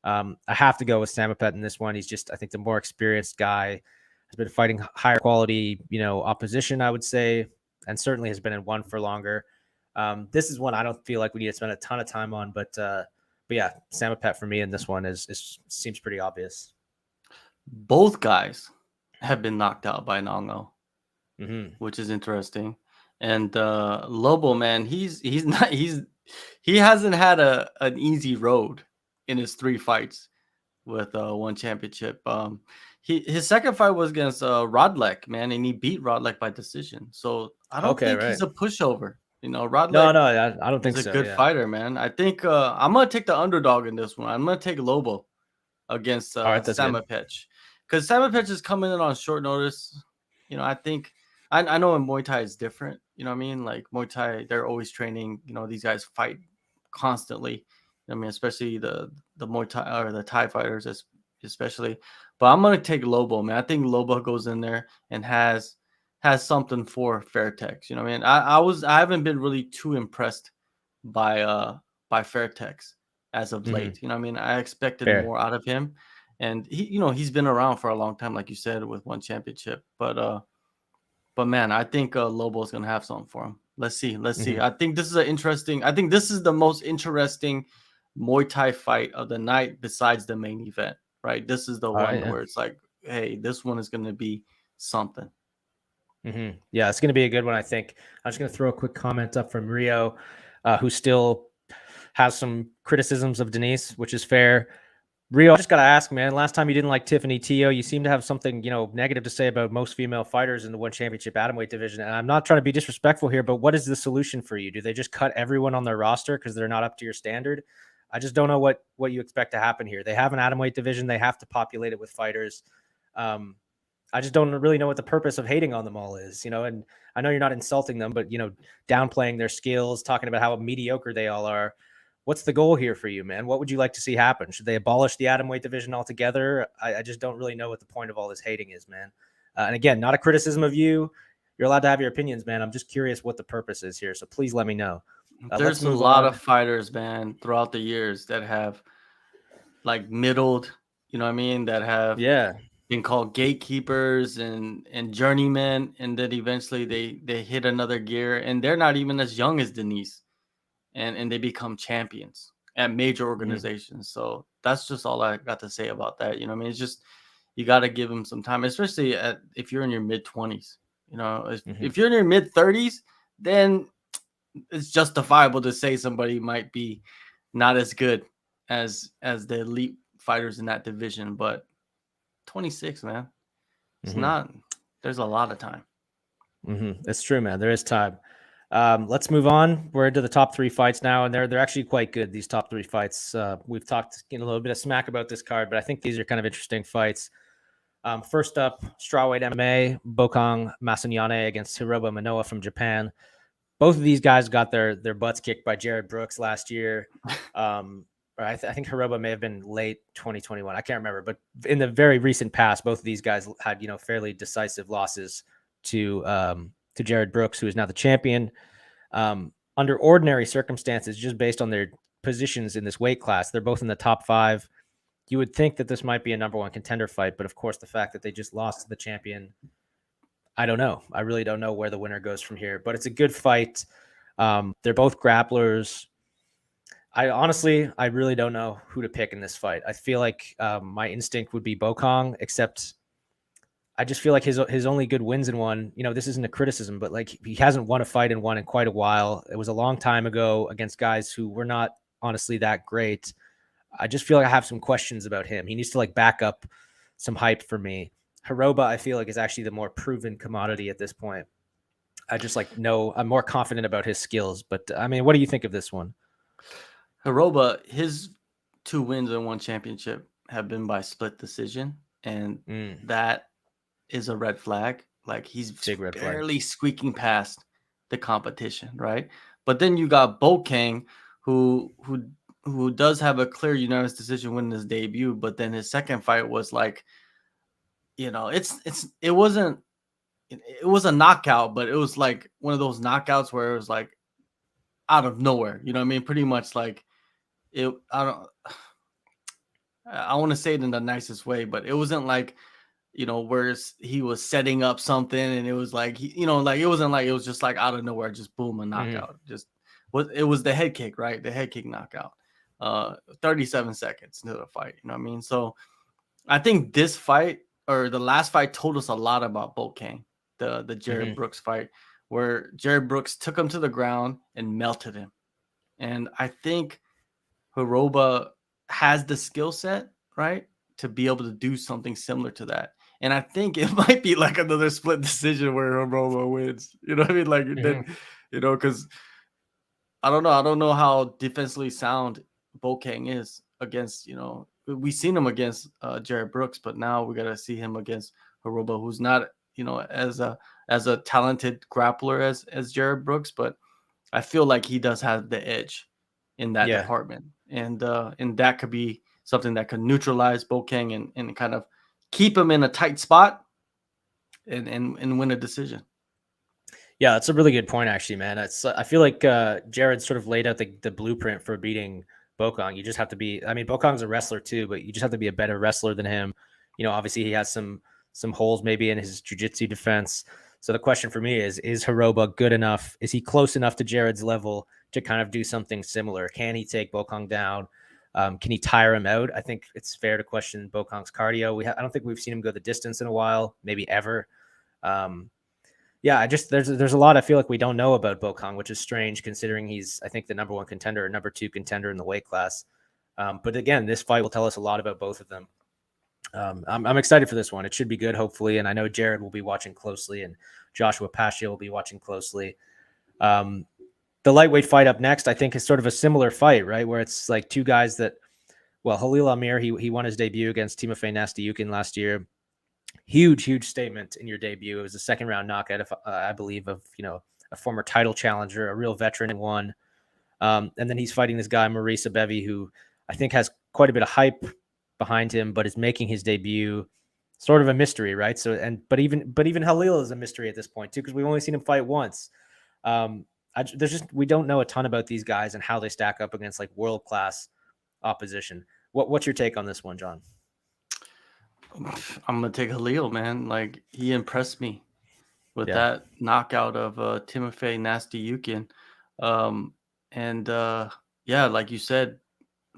I have to go with Samapet in this one. He's just, I think, the more experienced guy. Has been fighting higher quality, opposition, I would say, and certainly has been in one for longer. This is one I don't feel like we need to spend a ton of time on, but yeah, Samapet for me in this one is seems pretty obvious. Both guys have been knocked out by Nong-O, Mm-hmm. which is interesting. And Lobo, man, he's not he hasn't had an easy road in his 3 fights with one championship. His second fight was against Rodlek, man, and he beat Rodlek by decision. So I don't Okay, think right. he's a pushover. No, Rodlek no, I don't is think a so. good Yeah. fighter, man. I think I'm gonna take the underdog in this one. I'm gonna take Lobo against All right, that's good. Samapech, because Samapech is coming in on short notice. I think I know in Muay Thai is different. You know what I mean? Like Muay Thai, they're always training. These guys fight constantly. I mean, especially the Muay Thai or the Thai fighters, especially. But I'm gonna take Lobo, man. I think Lobo goes in there and has something for Fairtex. You know what I mean? I haven't been really too impressed by Fairtex as of Mm-hmm. late. You know what I mean? I expected Fair. more out of him. And he's been around for a long time, like you said, with one championship. But man, I think Lobo's gonna have something for him. Let's see. Let's see. Mm-hmm. I think this is the most interesting Muay Thai fight of the night besides the main event, right? This is the All right. one Yeah. where it's like, hey, this one is gonna be something. Mm-hmm. Yeah, it's going to be a good one, I think. I'm just going to throw a quick comment up from Rio, who still has some criticisms of Denise, which is fair. Rio, I just got to ask, man, last time you didn't like Tiffany Teo, you seem to have something, negative to say about most female fighters in the one championship atomweight division. And I'm not trying to be disrespectful here, but what is the solution for you? Do they just cut everyone on their roster because they're not up to your standard? I just don't know what you expect to happen here. They have an atomweight division. They have to populate it with fighters. I just don't really know what the purpose of hating on them all is, and I know you're not insulting them, but, downplaying their skills, talking about how mediocre they all are. What's the goal here for you, man? What would you like to see happen? Should they abolish the atomweight division altogether? I just don't really know what the point of all this hating is, man. And again, not a criticism of you. You're allowed to have your opinions, man. I'm just curious what the purpose is here. So please let me know. There's a lot of fighters, man, throughout the years that have like middled, you know what I mean? That have been called gatekeepers and journeymen. And then eventually they hit another gear, and they're not even as young as Denise. And they become champions at major organizations. So that's just all I got to say about that. You know what I mean? It's just, you got to give them some time, especially if you're in your mid-20s. If you're in your mid-30s, then it's justifiable to say somebody might be not as good as the elite fighters in that division. But 26, man, it's not, there's a lot of time. It's true, man. There is time. Let's move on. We're into the top 3 fights now, and they're actually quite good, these top 3 fights. We've talked a little bit of smack about this card, but I think these are kind of interesting fights. First up, Strawweight MMA, Bokong Masanyane against Hiroba Manoa from Japan. Both of these guys got their butts kicked by Jared Brooks last year. I think Hiroba may have been late 2021. I can't remember, but in the very recent past, both of these guys had, fairly decisive losses to Jared Brooks, who is now the champion. Under ordinary circumstances, just based on their positions in this weight class, they're both in the top 5. You would think that this might be a number 1 contender fight, but of course, the fact that they just lost to the champion, I don't know. I really don't know where the winner goes from here, but it's a good fight. They're both grapplers. I really don't know who to pick in this fight. I feel like my instinct would be Bokong, except I just feel like his only good wins in one, this isn't a criticism, but like he hasn't won a fight in one in quite a while. It was a long time ago against guys who were not honestly that great. I just feel like I have some questions about him. He needs to like back up some hype for me. Hiroba, I feel like, is actually the more proven commodity at this point. I just I'm more confident about his skills, but I mean, what do you think of this one? Hiroba, his 2 wins and 1 championship have been by split decision, and that is a red flag. Like, he's barely squeaking past the competition, right? But then you got Bokang, who does have a clear unanimous decision win his debut, but then his second fight was like, it was a knockout, but it was like one of those knockouts where it was like out of nowhere. You know what I mean? Pretty much like it. I want to say it in the nicest way, but it wasn't like, where he was setting up something and it was like, it wasn't like, it was just like out of nowhere, just boom, a knockout. It was the head kick, right? The head kick knockout. 37 seconds into the fight. You know what I mean? So I think this fight, or the last fight, told us a lot about Bokang, the Jared Brooks fight, where Jared Brooks took him to the ground and melted him. And I think Hiroba has the skill set, right, to be able to do something similar to that. And I think it might be like another split decision where Hiroba wins. You know what I mean? Like, then, because I don't know how defensively sound Bokang is against, we've seen him against Jared Brooks, but now we got to see him against Hiroba, who's not, as a talented grappler as Jared Brooks, but I feel like he does have the edge in that department. And that could be something that could neutralize Bokang and kind of keep him in a tight spot and win a decision. Yeah, that's a really good point, actually, man. I feel like Jared sort of laid out the blueprint for beating Bokong. You just have to be, Bokong's a wrestler too, but you just have to be a better wrestler than him. Obviously he has some holes maybe in his jiu-jitsu defense. So the question for me is Hiroba good enough? Is he close enough to Jared's level to kind of do something similar? Can he take Bokong down? Can he tire him out? I think it's fair to question Bokong's cardio. I don't think we've seen him go the distance in a while, maybe ever. Yeah, there's a lot I feel like we don't know about Bokong, which is strange considering he's, I think, the number 1 contender or number 2 contender in the weight class. But again, this fight will tell us a lot about both of them. I'm excited for this one. It should be good, hopefully. And I know Jared will be watching closely, and Joshua Pasha will be watching closely. The lightweight fight up next, I think, is sort of a similar fight, right? Where it's like two guys that, well, Halil Amir, he won his debut against Timofey Nastyukin last year. Huge statement in your debut. It was a 2nd-round knockout, I believe, of, a former title challenger, a real veteran in one. And then he's fighting this guy, Maurice Abevi, who I think has quite a bit of hype behind him, but is making his debut sort of a mystery, right? But even Halil is a mystery at this point too, because we've only seen him fight once. We don't know a ton about these guys and how they stack up against like world-class opposition. What's your take on this one, John? I'm gonna take Halil, man. Like, he impressed me with that knockout of Timofey Nastyukin. Yeah, like you said,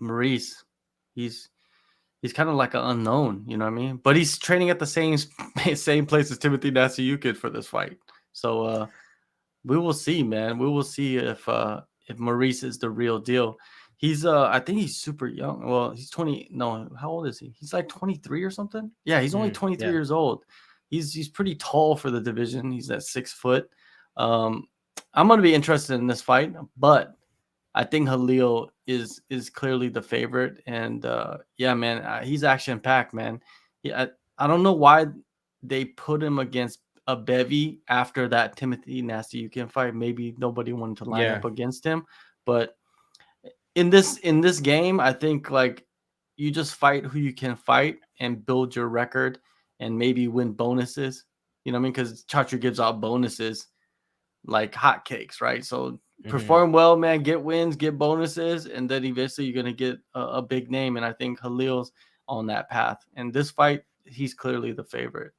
Maurice, he's kind of like an unknown, you know what I mean? But he's training at the same place as Timothy Nastyukin for this fight. So we will see, man. We will see if Maurice is the real deal. He's I think he's super young. Well, he's 20. No, how old is he? He's like 23 or something. Yeah, he's only 23 years old. He's pretty tall for the division. He's at 6 foot. I'm gonna be interested in this fight, but I think Halil is clearly the favorite. And yeah, man, he's action packed, man. Yeah, I don't know why they put him against a Bevy after that Timothy Nastyukin fight. Maybe nobody wanted to line up against him, but in this game, I think like you just fight who you can fight and build your record and maybe win bonuses. You know what I mean? Because Chacho gives out bonuses like hotcakes, right? So perform well, man, get wins, get bonuses, and then eventually you're gonna get a big name. And I think Halil's on that path. And this fight, he's clearly the favorite.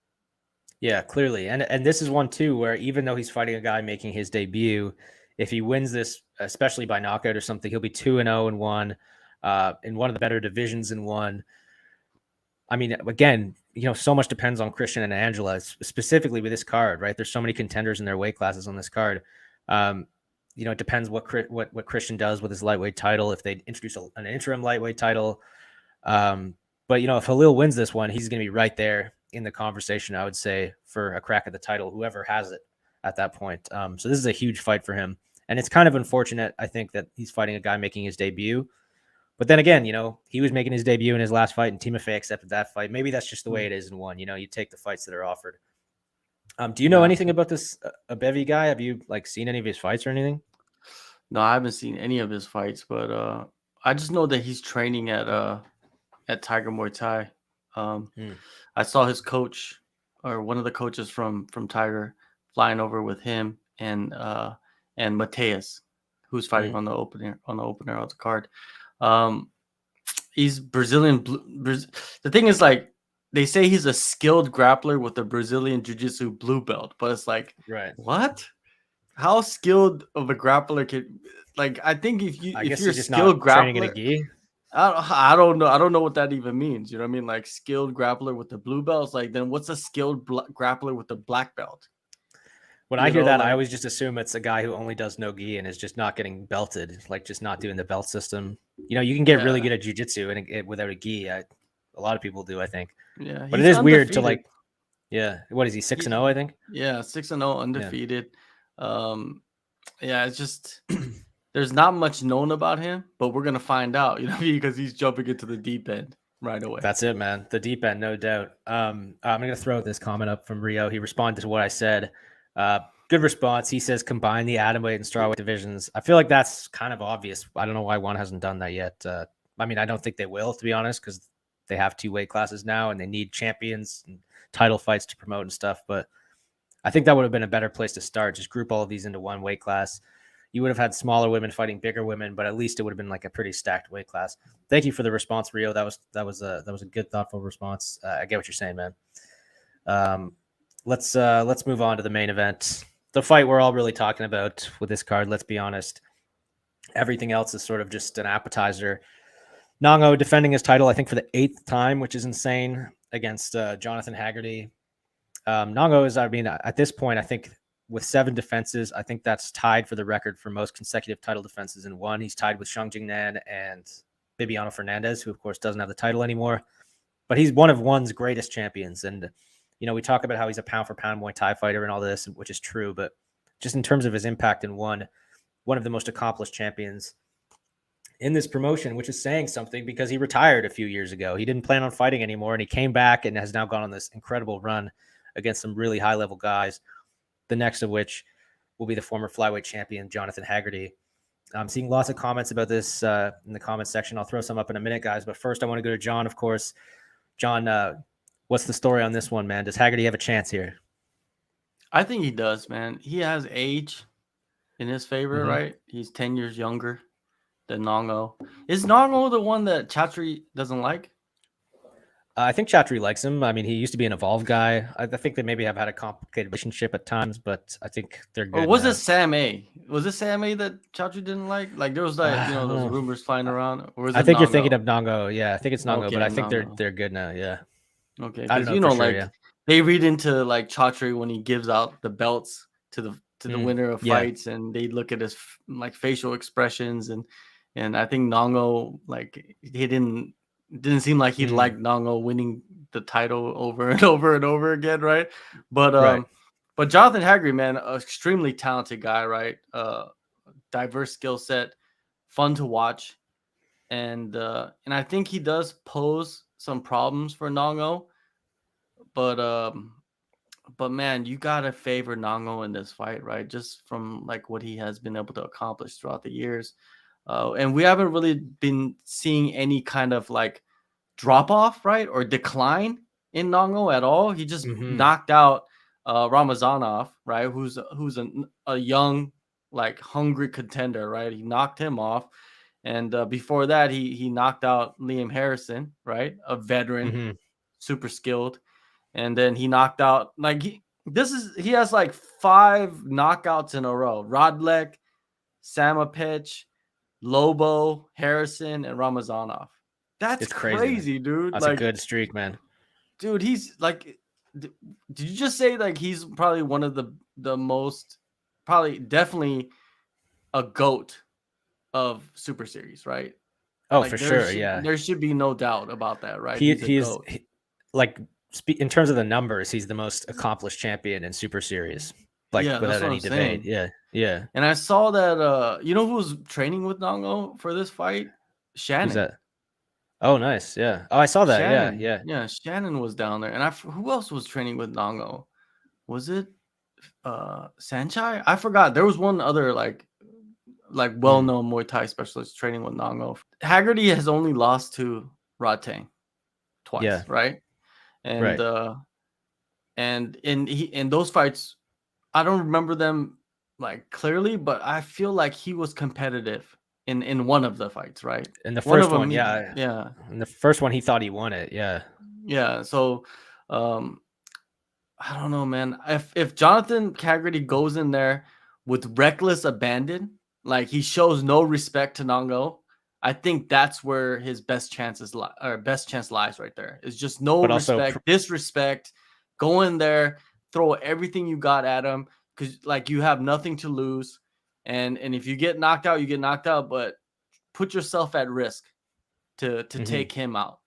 Yeah, clearly. And this is one too where even though he's fighting a guy making his debut, if he wins this, especially by knockout or something, he'll be 2-0 and 1 in one of the better divisions in one. I mean, again, so much depends on Christian and Angela, specifically with this card, right? There's so many contenders in their weight classes on this card. It depends what Christian does with his lightweight title, if they introduce an interim lightweight title. But if Halil wins this one, he's going to be right there in the conversation, I would say, for a crack at the title, whoever has it at that point. So this is a huge fight for him. And it's kind of unfortunate, I think, that he's fighting a guy making his debut. But then again, he was making his debut in his last fight, and Timofey accepted that fight. Maybe that's just the way it is in one. You take the fights that are offered. Do you know anything about this Abevi guy? Have you seen any of his fights or anything? No, I haven't seen any of his fights, but I just know that he's training at Tiger Muay Thai. I saw his coach, or one of the coaches from Tiger, flying over with him and Mateus, who's fighting on the opener of the card. He's Brazilian. The thing is, like, they say he's a skilled grappler with a Brazilian jiu-jitsu blue belt, but it's like, right? What? How skilled of a grappler can? Like, I think if you're a skilled grappler, I don't know. I don't know what that even means. You know what I mean? Like, skilled grappler with the blue belts. Like, then what's a skilled grappler with the black belt? When I hear that, I always just assume it's a guy who only does no gi and is just not getting belted, like just not doing the belt system. You can get really good at jiu-jitsu and without a gi. A lot of people do, I think. Yeah, but it is weird to what is he, 6-0, I think? Yeah, 6-0, undefeated. Yeah, it's just there's not much known about him, but we're gonna find out, because he's jumping into the deep end right away. That's it, man. The deep end, no doubt. I'm gonna throw this comment up from Rio. He responded to what I said. Good response. He says combine the Atomweight and Strawweight divisions. I feel like that's kind of obvious. I don't know why one hasn't done that yet. I mean, I don't think they will, to be honest, because they have 2 weight classes now and they need champions and title fights to promote and stuff. But I think that would have been a better place to start. Just group all of these into one weight class. You would have had smaller women fighting bigger women, but at least it would have been like a pretty stacked weight class. Thank you for the response, Rio. That was a good, thoughtful response. I get what you're saying, man. Let's move on to the main event. The fight we're all really talking about with this card, let's be honest. Everything else is sort of just an appetizer. Nong-O defending his title, I think, for the 8th time, which is insane, against Jonathan Haggerty. Nong-O is, at this point, I think with 7 defenses. I think that's tied for the record for most consecutive title defenses in one. He's tied with Shang Jingnan and Bibiano Fernandez, who of course doesn't have the title anymore, but he's one of one's greatest champions. And, we talk about how he's a pound for pound Muay Thai fighter and all this, which is true, but just in terms of his impact in one of the most accomplished champions in this promotion, which is saying something because he retired a few years ago. He didn't plan on fighting anymore, and he came back and has now gone on this incredible run against some really high level guys. The next of which will be the former flyweight champion, Jonathan Haggerty. I'm seeing lots of comments about this in the comments section. I'll throw some up in a minute, guys. But first, I want to go to John, of course. John, what's the story on this one, man? Does Haggerty have a chance here? I think he does, man. He has age in his favor, right? He's 10 years younger than Nong-O. Is Nong-O the one that Chatri doesn't like? I think Chatri likes him. I mean, he used to be an Evolve guy. I think they maybe have had a complicated relationship at times, but I think they're good. Or was it Sam A? Was it Sam A that Chatri didn't like? Like there was like those rumors flying around. Or was I think you're thinking of Nong-O. Yeah, I think it's Nong-O, but I think they're good now. Yeah. Okay, because they read into like Chatri when he gives out the belts to the winner of fights, and they look at his like facial expressions, and I think Nong-O, like he didn't seem like he liked Nong-O winning the title over and over and over again, right? But but Jonathan Haggerty, man, extremely talented guy, right? Diverse skill set, fun to watch, and I think he does pose some problems for Nong-O, but man, you gotta favor Nong-O in this fight, right? Just from like what he has been able to accomplish throughout the years. And we haven't really been seeing any kind of like drop off, right, or decline in Nong-O at all. He just knocked out Ramazanov, right, who's a young, like hungry contender, right? He knocked him off, and before that, he knocked out Liam Harrison, right, a veteran, super skilled, and then he knocked out he has like 5 knockouts in a row: Rodlek, Samapich, Lobo, Harrison, and Ramazanov. That's crazy, dude. That's like a good streak, man. Dude, he's like, did you just say like he's probably one of the most, probably definitely a GOAT of Super Series, right? Oh, like, for sure, yeah. There should be no doubt about that, right? He's like, in terms of the numbers, he's the most accomplished champion in Super Series, like without any debate. Yeah. And I saw that you know who was training with Nong-O for this fight? Shannon. Who's that? Oh, nice. Yeah. Oh, I saw that. Shannon. Yeah. Shannon was down there, and who else was training with Nong-O? Was it Sanchai? I forgot. There was one other like well-known Muay Thai specialist training with Nong-O. Haggerty has only lost to Rod Tang twice, right? And and in those fights, I don't remember them like clearly, but I feel like he was competitive in one of the fights, right? In the first one, yeah. In the first one, he thought he won it, yeah. So, I don't know, man. If Jonathan Haggerty goes in there with reckless abandon, like he shows no respect to Nong-O, I think that's where his best chance lies right there. It's just no respect, disrespect. Go in there, throw everything you got at him, because like you have nothing to lose. And if you get knocked out, you get knocked out, but put yourself at risk to take him out.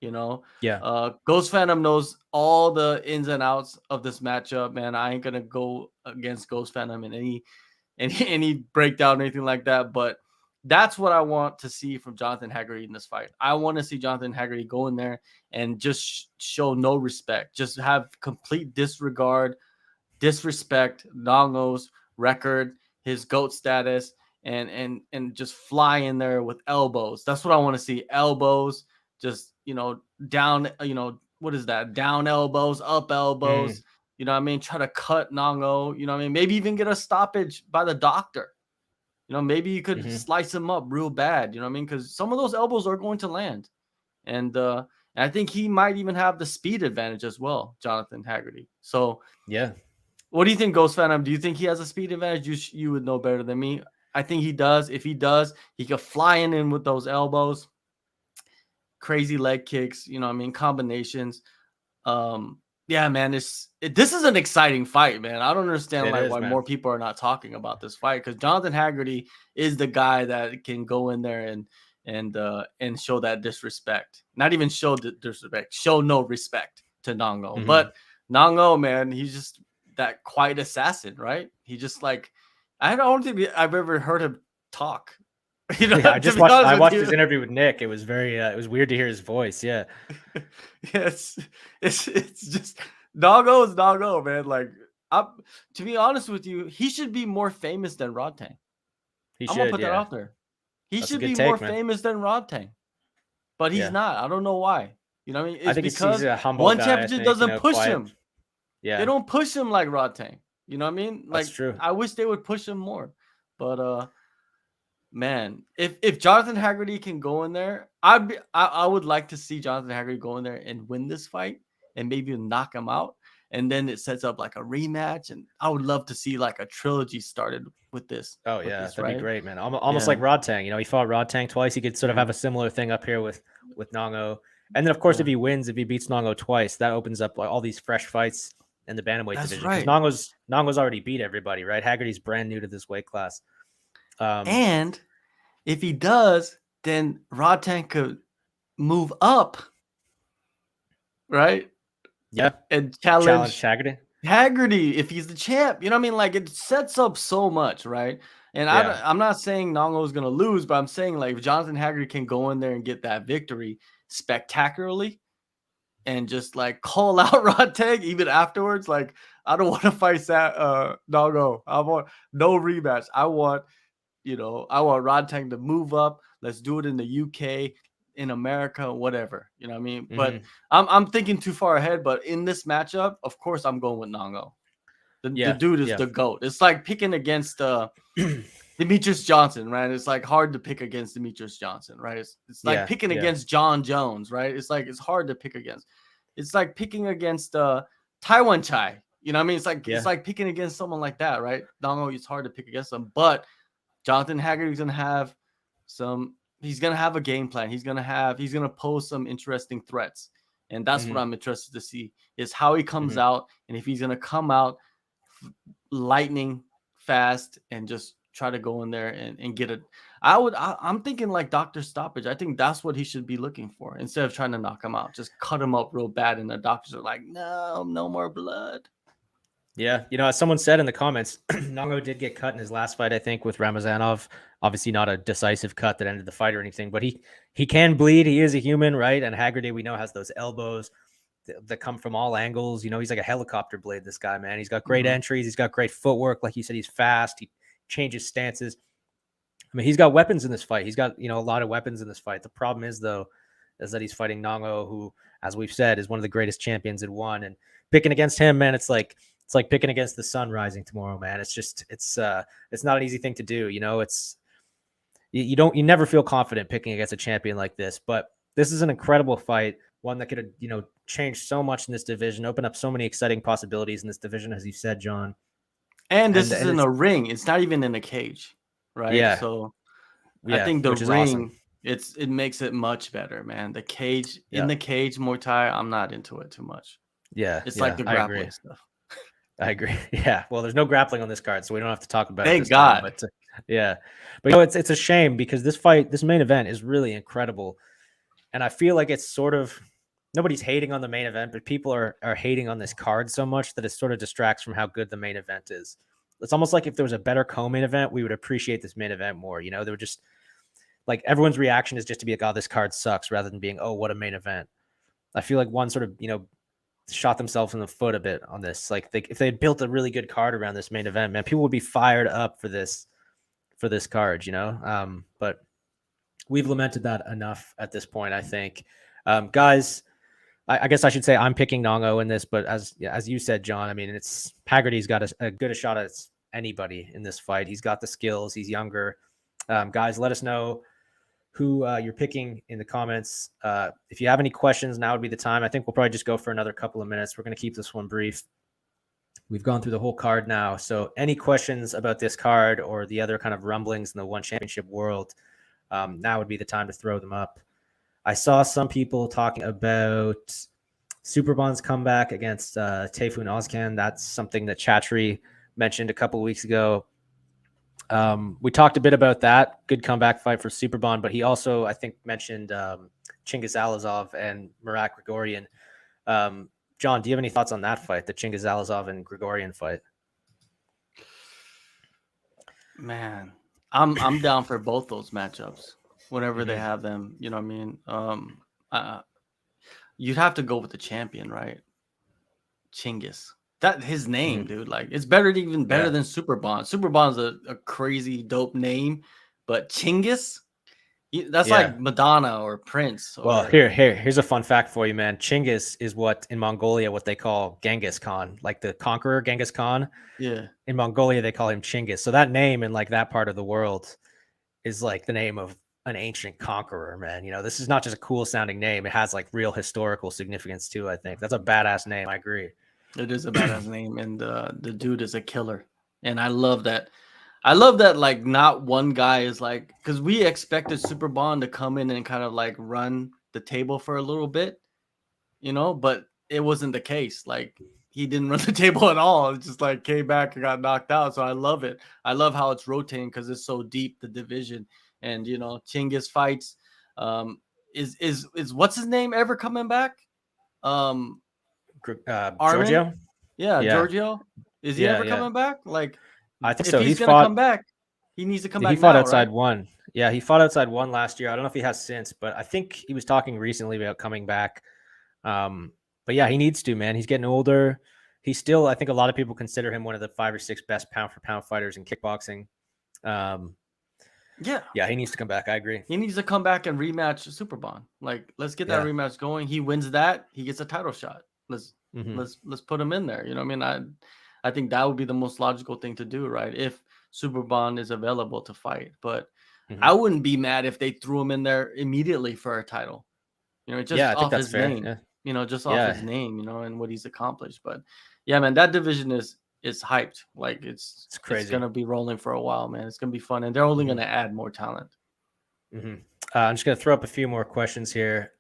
Yeah. Ghost Phantom knows all the ins and outs of this matchup, man. I ain't gonna go against Ghost Phantom in any breakdown or anything like that, but that's what I want to see from Jonathan Haggerty in this fight. I want to see Jonathan Haggerty go in there and just show no respect, just have complete disregard, disrespect Nong-O's record, his GOAT status, and just fly in there with elbows. That's what I want to see. Elbows, just down, what is that? Down elbows, up elbows. You know what I mean? Try to cut Nong-O. You know what I mean? Maybe even get a stoppage by the doctor. Maybe you could slice him up real bad. You know what I mean? Because some of those elbows are going to land, and I think he might even have the speed advantage as well, Jonathan Haggerty. So yeah. What do you think, Ghost Phantom? Do you think he has a speed advantage? You would know better than me. I think he does. If he does, he could fly in with those elbows, crazy leg kicks, combinations. Yeah, man, this is an exciting fight, man. I don't understand It like is, why man. more people are not talking about this fight, because Jonathan Haggerty is the guy that can go in there and show that disrespect. Not even show disrespect, show no respect to Nong-O. Hmm. But Nong-O, man, he's just that quiet assassin, right? He just like I don't think I've ever heard him talk. You know, Yeah, to be honest I with watched his you. interview with Nick. It was very it was weird to hear his voice. Yeah. Yes, it's just Doggo is Doggo, man. Like, I'm to be honest with you, he should be more famous than Rodtang. He I'm gonna should, put that yeah. out there. He That's a should good be more take, man. famous than Rodtang, but he's Yeah. not. I don't know why. You know what I mean? I It's think he's because a humble one guy, I championship think, doesn't push quiet. him. They Yeah, don't push him like Rodtang. You know what I mean? that's Like, true. I wish they would push him more. But man, if Jonathan Haggerty can go in there, I would like to see Jonathan Haggerty go in there and win this fight and maybe knock him out, and then it sets up like a rematch. And I would love to see like a trilogy started with this. Oh With yeah, this, that'd be right? great, man. Almost Yeah, like Rod Tang. You know, he fought Rod Tang twice. He could sort of yeah, have a similar thing up here with Nong-O. And then of course, yeah. if he wins, if he beats Nong-O twice, that opens up like all these fresh fights in the bantamweight That's division because right. Nong-O's already beat everybody, right? Haggerty's brand new to this weight class. And if he does, then Rodtang could move up, right, Yeah, and challenge challenge Haggerty. Haggerty if he's the champ. You know what I mean? Like, it sets up so much, right? And Yeah. I'm not saying Nongo is gonna lose, but I'm saying like if Jonathan Haggerty can go in there and get that victory spectacularly and just like call out Rod Tag even afterwards, like I don't want to fight that Nongo. I want no rematch. I want Rod Tang to move up. Let's do it in the UK, in America, whatever. You know what I mean? But Hmm. I'm thinking too far ahead. But in this matchup, of course, I'm going with Nongo. The Yeah. dude is Yeah. the GOAT. It's like picking against Demetrius Johnson, right? It's like hard to pick against Demetrius Johnson, right? It's like Yeah. picking Yeah. against John Jones, right? It's like it's hard to pick against. It's like picking against Taiwan Chai. You know what I mean? It's Yeah. like picking against someone like that, right? Nongo, it's hard to pick against them, but Jonathan Haggerty's gonna have he's gonna have a game plan. He's gonna pose some interesting threats. And that's what Hmm. I'm interested to see is how he comes Hmm. out and if he's gonna come out lightning fast and just try to go in there and get it. I'm thinking like Dr. Stoppage. I think that's what he should be looking for instead of trying to knock him out. Just cut him up real bad, and the doctors are like, no more blood. Yeah, you know, as someone said in the comments, Nongo did get cut in his last fight, I think, with Ramazanov. Obviously, not a decisive cut that ended the fight or anything, but he can bleed. He is a human, right? And Haggerty, we know, has those elbows that come from all angles. You know, he's like a helicopter blade. This guy, man, he's got great Mhm. entries. He's got great footwork. Like you said, he's fast. He changes stances. I mean, he's got weapons in this fight. He's got, you know, a lot of weapons in this fight. The problem is though, is that he's fighting Nong-O, who, as we've said, is one of the greatest champions in one. And picking against him, man, it's like picking against the sun rising tomorrow, man. It's not an easy thing to do. You know, you never feel confident picking against a champion like this. But this is an incredible fight, one that could, you know, change so much in this division, open up so many exciting possibilities in this division, as you said, John. And this is And in it's a ring. It's not even in a cage, right? yeah, So I yeah, think the which is awesome. ring it makes it much better, man. The cage in Yeah, the cage Muay Thai, I'm not into it too much. yeah, It's like yeah. the I agree. grappling stuff. I agree. Yeah. Well, there's no grappling on this card, so we don't have to talk about it Thank this time. God. But yeah, but you know, it's a shame because this main event is really incredible, and I feel like it's sort of nobody's hating on the main event, but people are hating on this card so much that it sort of distracts from how good the main event is. It's almost like if there was a better co-main event, we would appreciate this main event more. You know, they were just like everyone's reaction is just to be like, "Oh, this card sucks," rather than being, "Oh, what a main event." I feel like one sort of, you know, shot themselves in the foot a bit on this. Like if they had built a really good card around this main event, man, people would be fired up for this card, you know. But we've lamented that enough at this point, I think. Guys, I guess I should say I'm picking Nong-O in this, but as you said, John, I mean, it's Haggerty's got a good a shot at anybody in this fight. He's got the skills. He's younger. Guys, let us know who you're picking in the comments. If you have any questions, now would be the time. I think we'll probably just go for another couple of minutes. We're going to keep this one brief. We've gone through the whole card now. So any questions about this card or the other kind of rumblings in the one championship world, now would be the time to throw them up. I saw some people talking about Superbon's comeback against Tayfun Ozcan. That's something that Chatri mentioned a couple of weeks ago. We talked a bit about that. Good comeback fight for Superbon, but he also, I think, mentioned Chingiz Alazov and Murat Grigorian. John, do you have any thoughts on that fight, the Chingiz Alazov and Grigorian fight? Man, I'm down for both those matchups whenever they have them. You know what I mean? You'd have to go with the champion, right? Chingiz. That his name, dude. Like it's better than Superbon. Superbon's a crazy dope name, but Chingiz, that's like Madonna or Prince. Well, here's a fun fact for you, man. Chingiz is what in Mongolia what they call Genghis Khan, like the conqueror Genghis Khan. Yeah. In Mongolia, they call him Chingiz. So that name in like that part of the world is like the name of an ancient conqueror, man. You know, this is not just a cool sounding name. It has like real historical significance too, I think. That's a badass name. I agree. It is a badass name, and the dude is a killer. And I love that. I love that, like, not one guy is like, because we expected Superbon to come in and kind of like run the table for a little bit, you know, but it wasn't the case. Like, he didn't run the table at all. It just like came back and got knocked out. So I love it. I love how it's rotating because it's so deep, the division. And, you know, Chingiz fights. Is what's his name ever coming back? Giorgio? Yeah, Giorgio. Is he ever coming back? Like, I think if so. He's gonna come back, he needs to come back. He fought now, outside right? one. Yeah, he fought outside one last year. I don't know if he has since, but I think he was talking recently about coming back. But yeah, he needs to, man. He's getting older. He's still, I think a lot of people consider him one of the 5 or 6 best pound for pound fighters in kickboxing. Yeah, he needs to come back. I agree. He needs to come back and rematch Superbon. Like, let's get that rematch going. He wins that, he gets a title shot. Let's put him in there. You know what I mean? I think that would be the most logical thing to do, right? If Superbon is available to fight. But I wouldn't be mad if they threw him in there immediately for a title. You know, just off his name. Yeah. You know, just off his name, you know, and what he's accomplished. But yeah, man, that division is hyped. Like it's crazy. It's gonna be rolling for a while, man. It's gonna be fun, and they're only gonna add more talent. I'm just gonna throw up a few more questions here.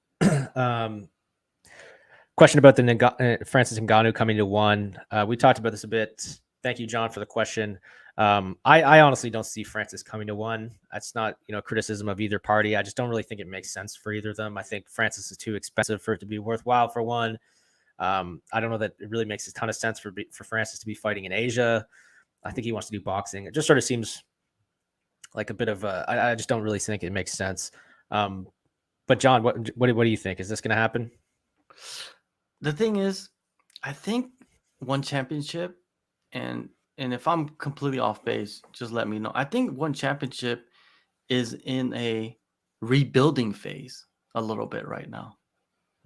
Question about the Francis Ngannou coming to one. We talked about this a bit. Thank you, John, for the question. I honestly don't see Francis coming to one. That's not, you know, criticism of either party. I just don't really think it makes sense for either of them. I think Francis is too expensive for it to be worthwhile for one. I don't know that it really makes a ton of sense for Francis to be fighting in Asia. I think he wants to do boxing. It just sort of seems like a bit of I just don't really think it makes sense. But John, what do you think? Is this going to happen? The thing is, I think one championship, and if I'm completely off base, just let me know. I think one championship is in a rebuilding phase a little bit right now,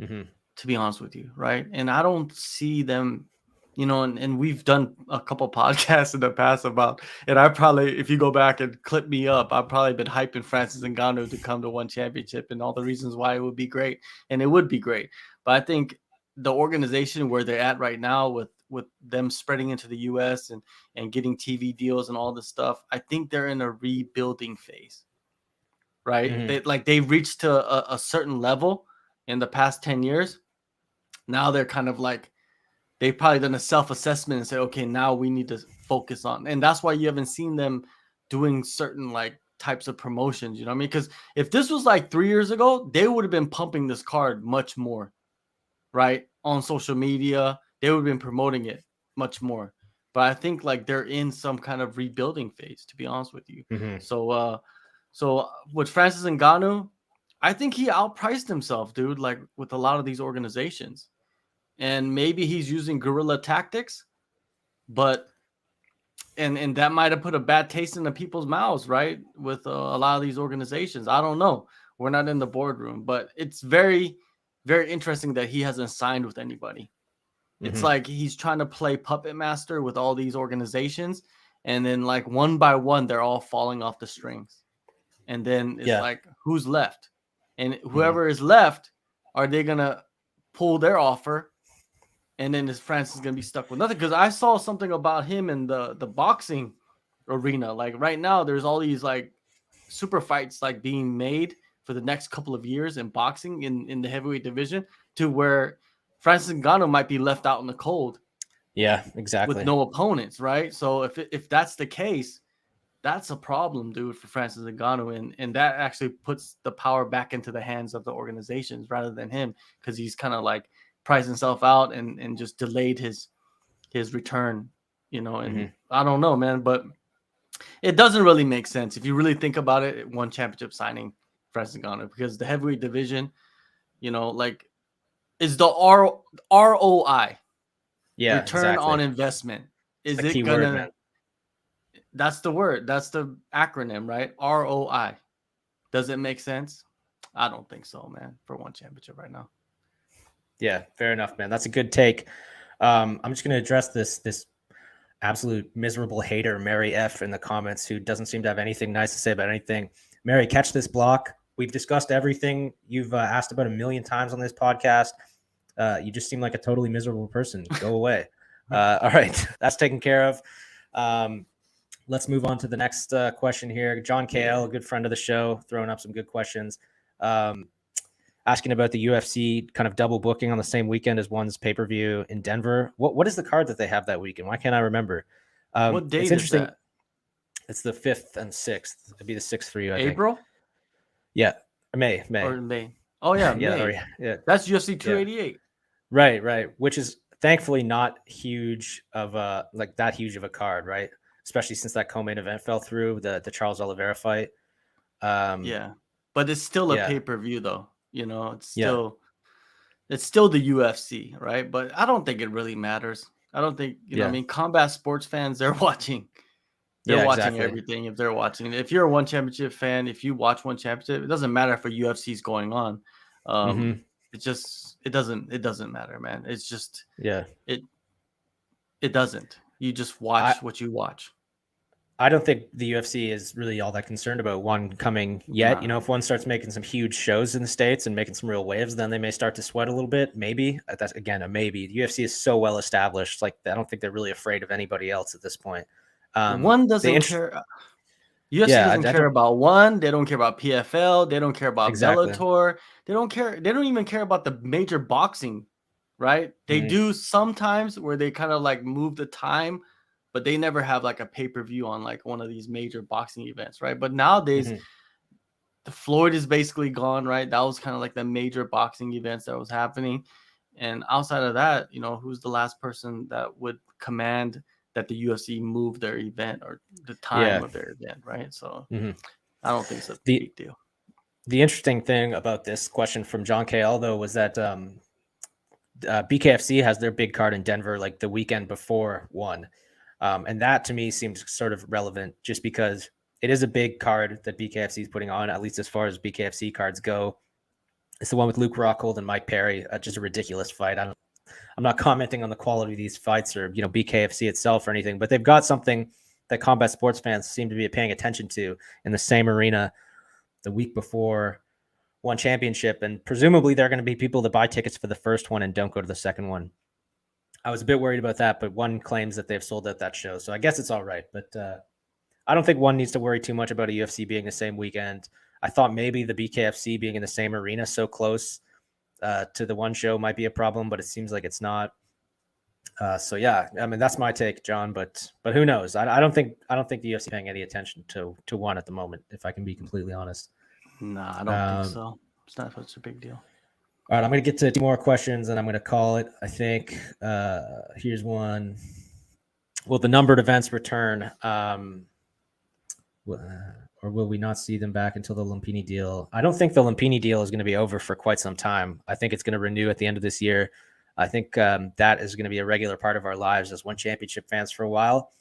to be honest with you, right? And I don't see them, you know, and we've done a couple podcasts in the past about, and I probably, if you go back and clip me up, I've probably been hyping Francis Ngannou to come to one championship and all the reasons why it would be great, and it would be great. But I think the organization where they're at right now with them spreading into the US and getting TV deals and all this stuff, I think they're in a rebuilding phase, right? They've reached to a certain level in the past 10 years. Now they're kind of like, they've probably done a self-assessment and say, okay, now we need to focus on, and that's why you haven't seen them doing certain like types of promotions, you know what I mean? Because if this was like 3 years ago, they would have been pumping this card much more, right? On social media, they would have been promoting it much more. But I think like they're in some kind of rebuilding phase, to be honest with you. So with Francis Ngannou, I think he outpriced himself, dude, like with a lot of these organizations. And maybe he's using guerrilla tactics, but and that might have put a bad taste in the people's mouths, right? With a lot of these organizations. I don't know. We're not in the boardroom, but it's very, very interesting that he hasn't signed with anybody. It's like he's trying to play puppet master with all these organizations, and then like one by one, they're all falling off the strings. And then it's like, who's left? And whoever is left, are they gonna pull their offer? And then is Francis gonna be stuck with nothing? Because I saw something about him in the boxing arena. Like right now, there's all these like super fights like being made for the next couple of years in boxing in the heavyweight division, to where Francis Ngannou might be left out in the cold. Yeah, exactly. With no opponents, right? So if that's the case, that's a problem, dude, for Francis Ngannou, and that actually puts the power back into the hands of the organizations rather than him, because he's kind of like priced himself out and just delayed his return, and I don't know, man, but it doesn't really make sense if you really think about it. One championship signing Francis Ngannou, because the heavyweight division, like, is the ROI, yeah, return exactly. on investment. Is it gonna? Word, that's the word. That's the acronym, right? ROI. Does it make sense? I don't think so, man. For one championship right now. Yeah, fair enough, man. That's a good take. I'm just going to address this absolute miserable hater, Mary F, in the comments, who doesn't seem to have anything nice to say about anything. Mary, catch this block. We've discussed everything you've asked about a million times on this podcast. You just seem like a totally miserable person. Go away. All right, that's taken care of. Let's move on to the next question here. John KL, a good friend of the show, throwing up some good questions. Asking about the UFC kind of double booking on the same weekend as one's pay-per-view in Denver. What is the card that they have that weekend? Why can't I remember? What date is that? It's the 5th and 6th. It'd be the 6th for you, I think. April? Yeah. May. Or May. Oh, yeah, May. Yeah. That's UFC 288. Yeah. Right. Which is thankfully not huge of that huge of a card, right? Especially since that co-main event fell through, the Charles Oliveira fight. Yeah. But it's still a pay-per-view, though. It's still the UFC, right? But I don't think it really matters. I don't think, combat sports fans, they're watching. They're watching everything. If they're watching, if you're a one championship fan, if you watch one championship, it doesn't matter if a UFC is going on. It doesn't matter, man. It's just, it doesn't. You just watch what you watch. I don't think the UFC is really all that concerned about one coming yet. Nah. If one starts making some huge shows in the States and making some real waves, then they may start to sweat a little bit. Maybe. That's, again, a maybe. The UFC is so well established. Like, I don't think they're really afraid of anybody else at this point. One doesn't care. UFC doesn't care about one. They don't care about PFL. They don't care about Bellator. They don't care. They don't even care about the major boxing, right? They do sometimes where they kind of like move the time, but they never have like a pay-per-view on like one of these major boxing events, right? But nowadays, the Floyd is basically gone, right? That was kind of like the major boxing events that was happening. And outside of that, who's the last person that would command that the UFC move their event or the time of their event, right? So I don't think it's a big deal. The interesting thing about this question from John KL, though, was that BKFC has their big card in Denver like the weekend before one. And that to me seems sort of relevant just because it is a big card that BKFC is putting on, at least as far as BKFC cards go. It's the one with Luke Rockhold and Mike Perry, just a ridiculous fight. I'm not commenting on the quality of these fights or, BKFC itself or anything, but they've got something that combat sports fans seem to be paying attention to in the same arena the week before one championship. And presumably there are going to be people that buy tickets for the first one and don't go to the second one. I was a bit worried about that, but one claims that they've sold out that show. So I guess it's all right. But I don't think one needs to worry too much about a UFC being the same weekend. I thought maybe the BKFC being in the same arena so close to the one show might be a problem, but it seems like it's not. So yeah, I mean, that's my take, John, but who knows? I don't think the UFC is paying any attention to one at the moment, if I can be completely honest. Nah, I don't think so. It's not such a big deal. All right, I'm going to get to 2 more questions and I'm going to call it. I think here's one. Will the numbered events return? Or will we not see them back until the Lumpini deal? I don't think the Lumpini deal is going to be over for quite some time. I think it's going to renew at the end of this year. I think that is going to be a regular part of our lives as one championship fans for a while.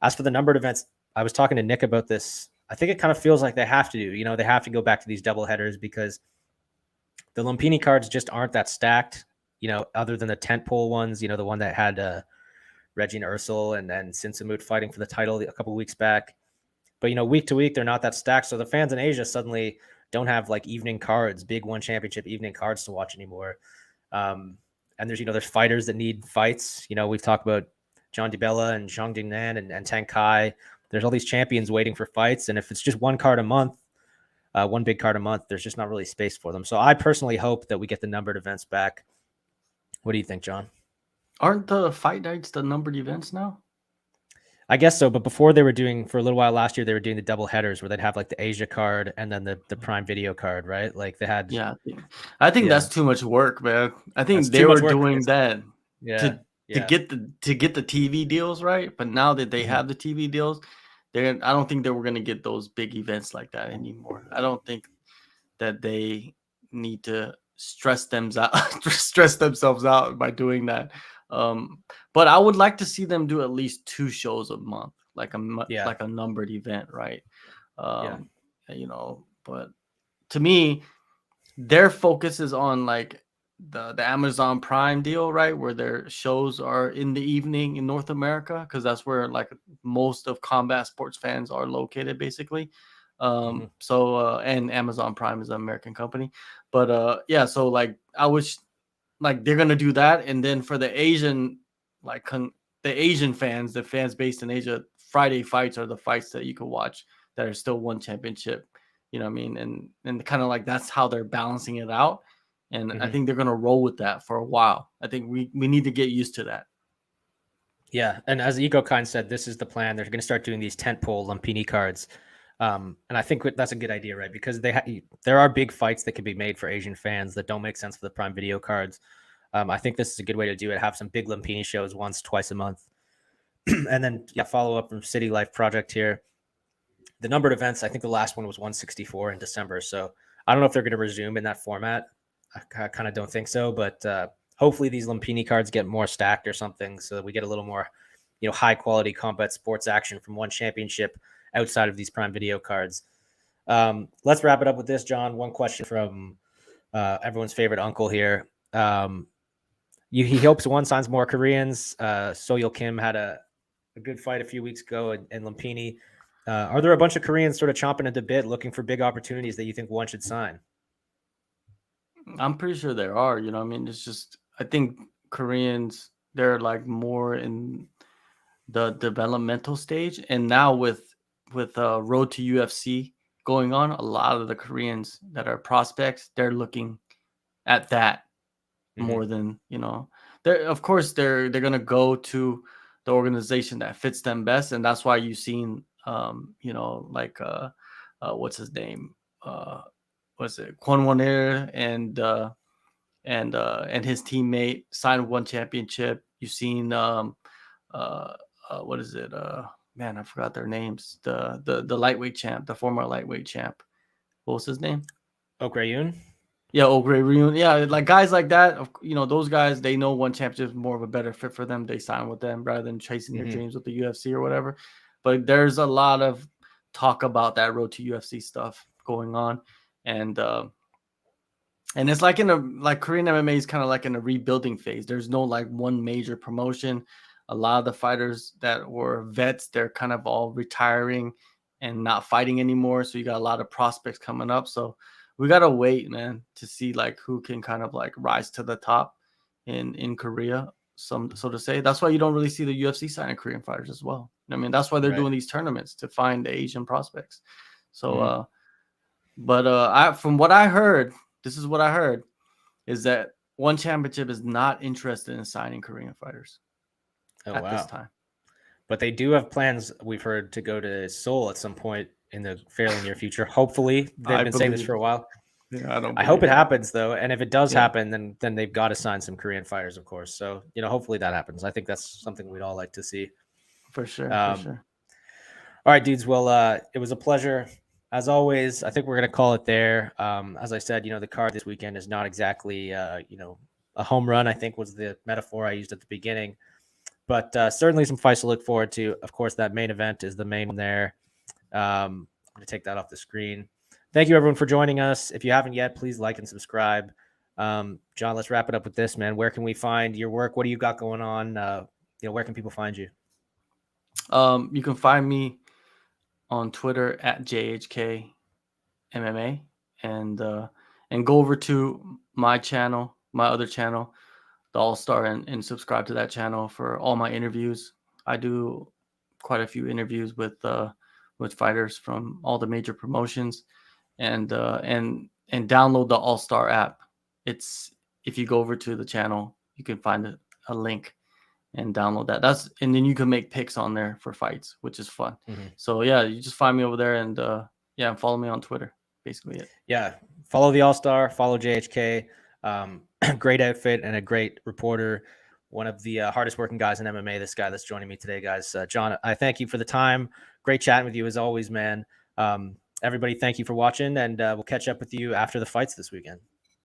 As for the numbered events, I was talking to Nick about this. I think it kind of feels like they have to do, they have to go back to these double headers because the Lumpini cards just aren't that stacked, other than the tentpole ones, the one that had Regina Ursel and Sinsamut fighting for the title a couple of weeks back. But, week to week, they're not that stacked. So the fans in Asia suddenly don't have like evening cards, big one championship evening cards to watch anymore. And there's fighters that need fights. We've talked about John DiBella and Zhang Dingnan and Tang Kai. There's all these champions waiting for fights. And if it's just one card a month, one big card a month, there's just not really space for them. So I personally hope that we get the numbered events back What do you think, John? Aren't the fight nights the numbered events now? I guess so, but before they were doing, for a little while last year, they were doing the double headers where they'd have like the Asia card and then the Prime Video card, right? Like they had, Yeah, I think yeah, that's too much work, man. I that's think they too much were work. doing that Yeah, to yeah, get the TV deals right, but now that they mhm, have the TV deals, I don't think that we're gonna get those big events like that anymore. I don't think that they need to stress themselves out by doing that. But I would like to see them do at least 2 shows a month, yeah, like a numbered event, right? yeah, Um, but to me, their focus is on like the Amazon Prime deal, right? Where their shows are in the evening in North America, because that's where like most of combat sports fans are located, basically. mhm, And Amazon Prime is an American company. But yeah, so like I wish like they're gonna do that, and then for the Asian, like the Asian fans, the fans based in Asia, Friday fights are the fights that you can watch that are still one championship. You know what I mean? And kind of like that's how they're balancing it out. And I mhm. think they're gonna roll with that for a while. I think we need to get used to that. Yeah, and as EcoKind said, this is the plan. They're going to start doing these tentpole Lumpini cards, and I think that's a good idea, right? Because there are big fights that can be made for Asian fans that don't make sense for the Prime Video cards. I think this is a good way to do it. Have some big Lumpini shows once, twice a month, and then yeah, follow up from City Life Project here. The numbered events, I think the last one was 164 in December. So I don't know if they're going to resume in that format. I kind of don't think so, but hopefully these Lumpini cards get more stacked or something, so that we get a little more, high quality combat sports action from one championship outside of these Prime Video cards. Let's wrap it up with this, John. One question from everyone's favorite uncle here. He hopes one signs more Koreans. Soyil Kim had a good fight a few weeks ago in Lumpini. Are there a bunch of Koreans sort of chomping at the bit, looking for big opportunities that you think one should sign? I'm pretty sure there are. You know, what I mean, it's just I think Koreans they're like more in the developmental stage, and now with Road to UFC going on, a lot of the Koreans that are prospects they're looking at that Mm-hmm. more than they're of course they're gonna go to the organization that fits them best, and that's why you've seen like what's his name, what's it, Kwon Won and his teammate signed one championship. You've seen what is it, man, I forgot their names, the lightweight champ, the former lightweight champ, what was his name? Okrayun? Yeah, oh, great reunion. Yeah, like guys like that, those guys, they know one championship is more of a better fit for them. They sign with them rather than chasing their Mm-hmm. dreams with the UFC or whatever. But there's a lot of talk about that Road to UFC stuff going on, and it's like like Korean MMA is kind of like in a rebuilding phase. There's no like one major promotion. A lot of the fighters that were vets, they're kind of all retiring and not fighting anymore. So you got a lot of prospects coming up. So we gotta wait, man, to see like who can kind of like rise to the top in Korea, so to say. That's why you don't really see the UFC signing Korean fighters as well. I mean, that's why they're Right. doing these tournaments to find the Asian prospects. So Mm-hmm. but I from what I heard, this is what I heard, is that one championship is not interested in signing Korean fighters Oh, at this wow. time. But they do have plans, we've heard, to go to Seoul at some point in the fairly near future. Hopefully. They've I been saying this believe for a it. while. Yeah, I don't I hope believe it it. happens, though. And if it does Yeah, happen, then they've got to sign some Korean fighters, of course. So, hopefully that happens. I think that's something we'd all like to see. for sure, for Um, sure. All right, dudes. Well, it was a pleasure. As always, I think we're going to call it there. As I said, the card this weekend is not exactly, a home run, I think was the metaphor I used at the beginning. But certainly some fights to look forward to. Of course, that main event is the main one there. I'm going to take that off the screen. Thank you, everyone, for joining us. If you haven't yet, please like and subscribe. John, let's wrap it up with this, man. Where can we find your work? What do you got going on? Where can people find you? You can find me on Twitter at JHK MMA, and go over to my channel, my other channel, the All Star, and subscribe to that channel for all my interviews. I do quite a few interviews with fighters from all the major promotions, and download the All Star app. It's If you go over to the channel, you can find a link and download that. And then you can make picks on there for fights, which is fun. So yeah, you just find me over there, and yeah, follow me on Twitter. Basically it. Yeah, follow the All-Star, follow JHK. Great outfit and a great reporter. One of the hardest working guys in MMA. This guy that's joining me today, guys. John, I thank you for the time. Great chatting with you as always, man. Everybody, thank you for watching, and we'll catch up with you after the fights this weekend.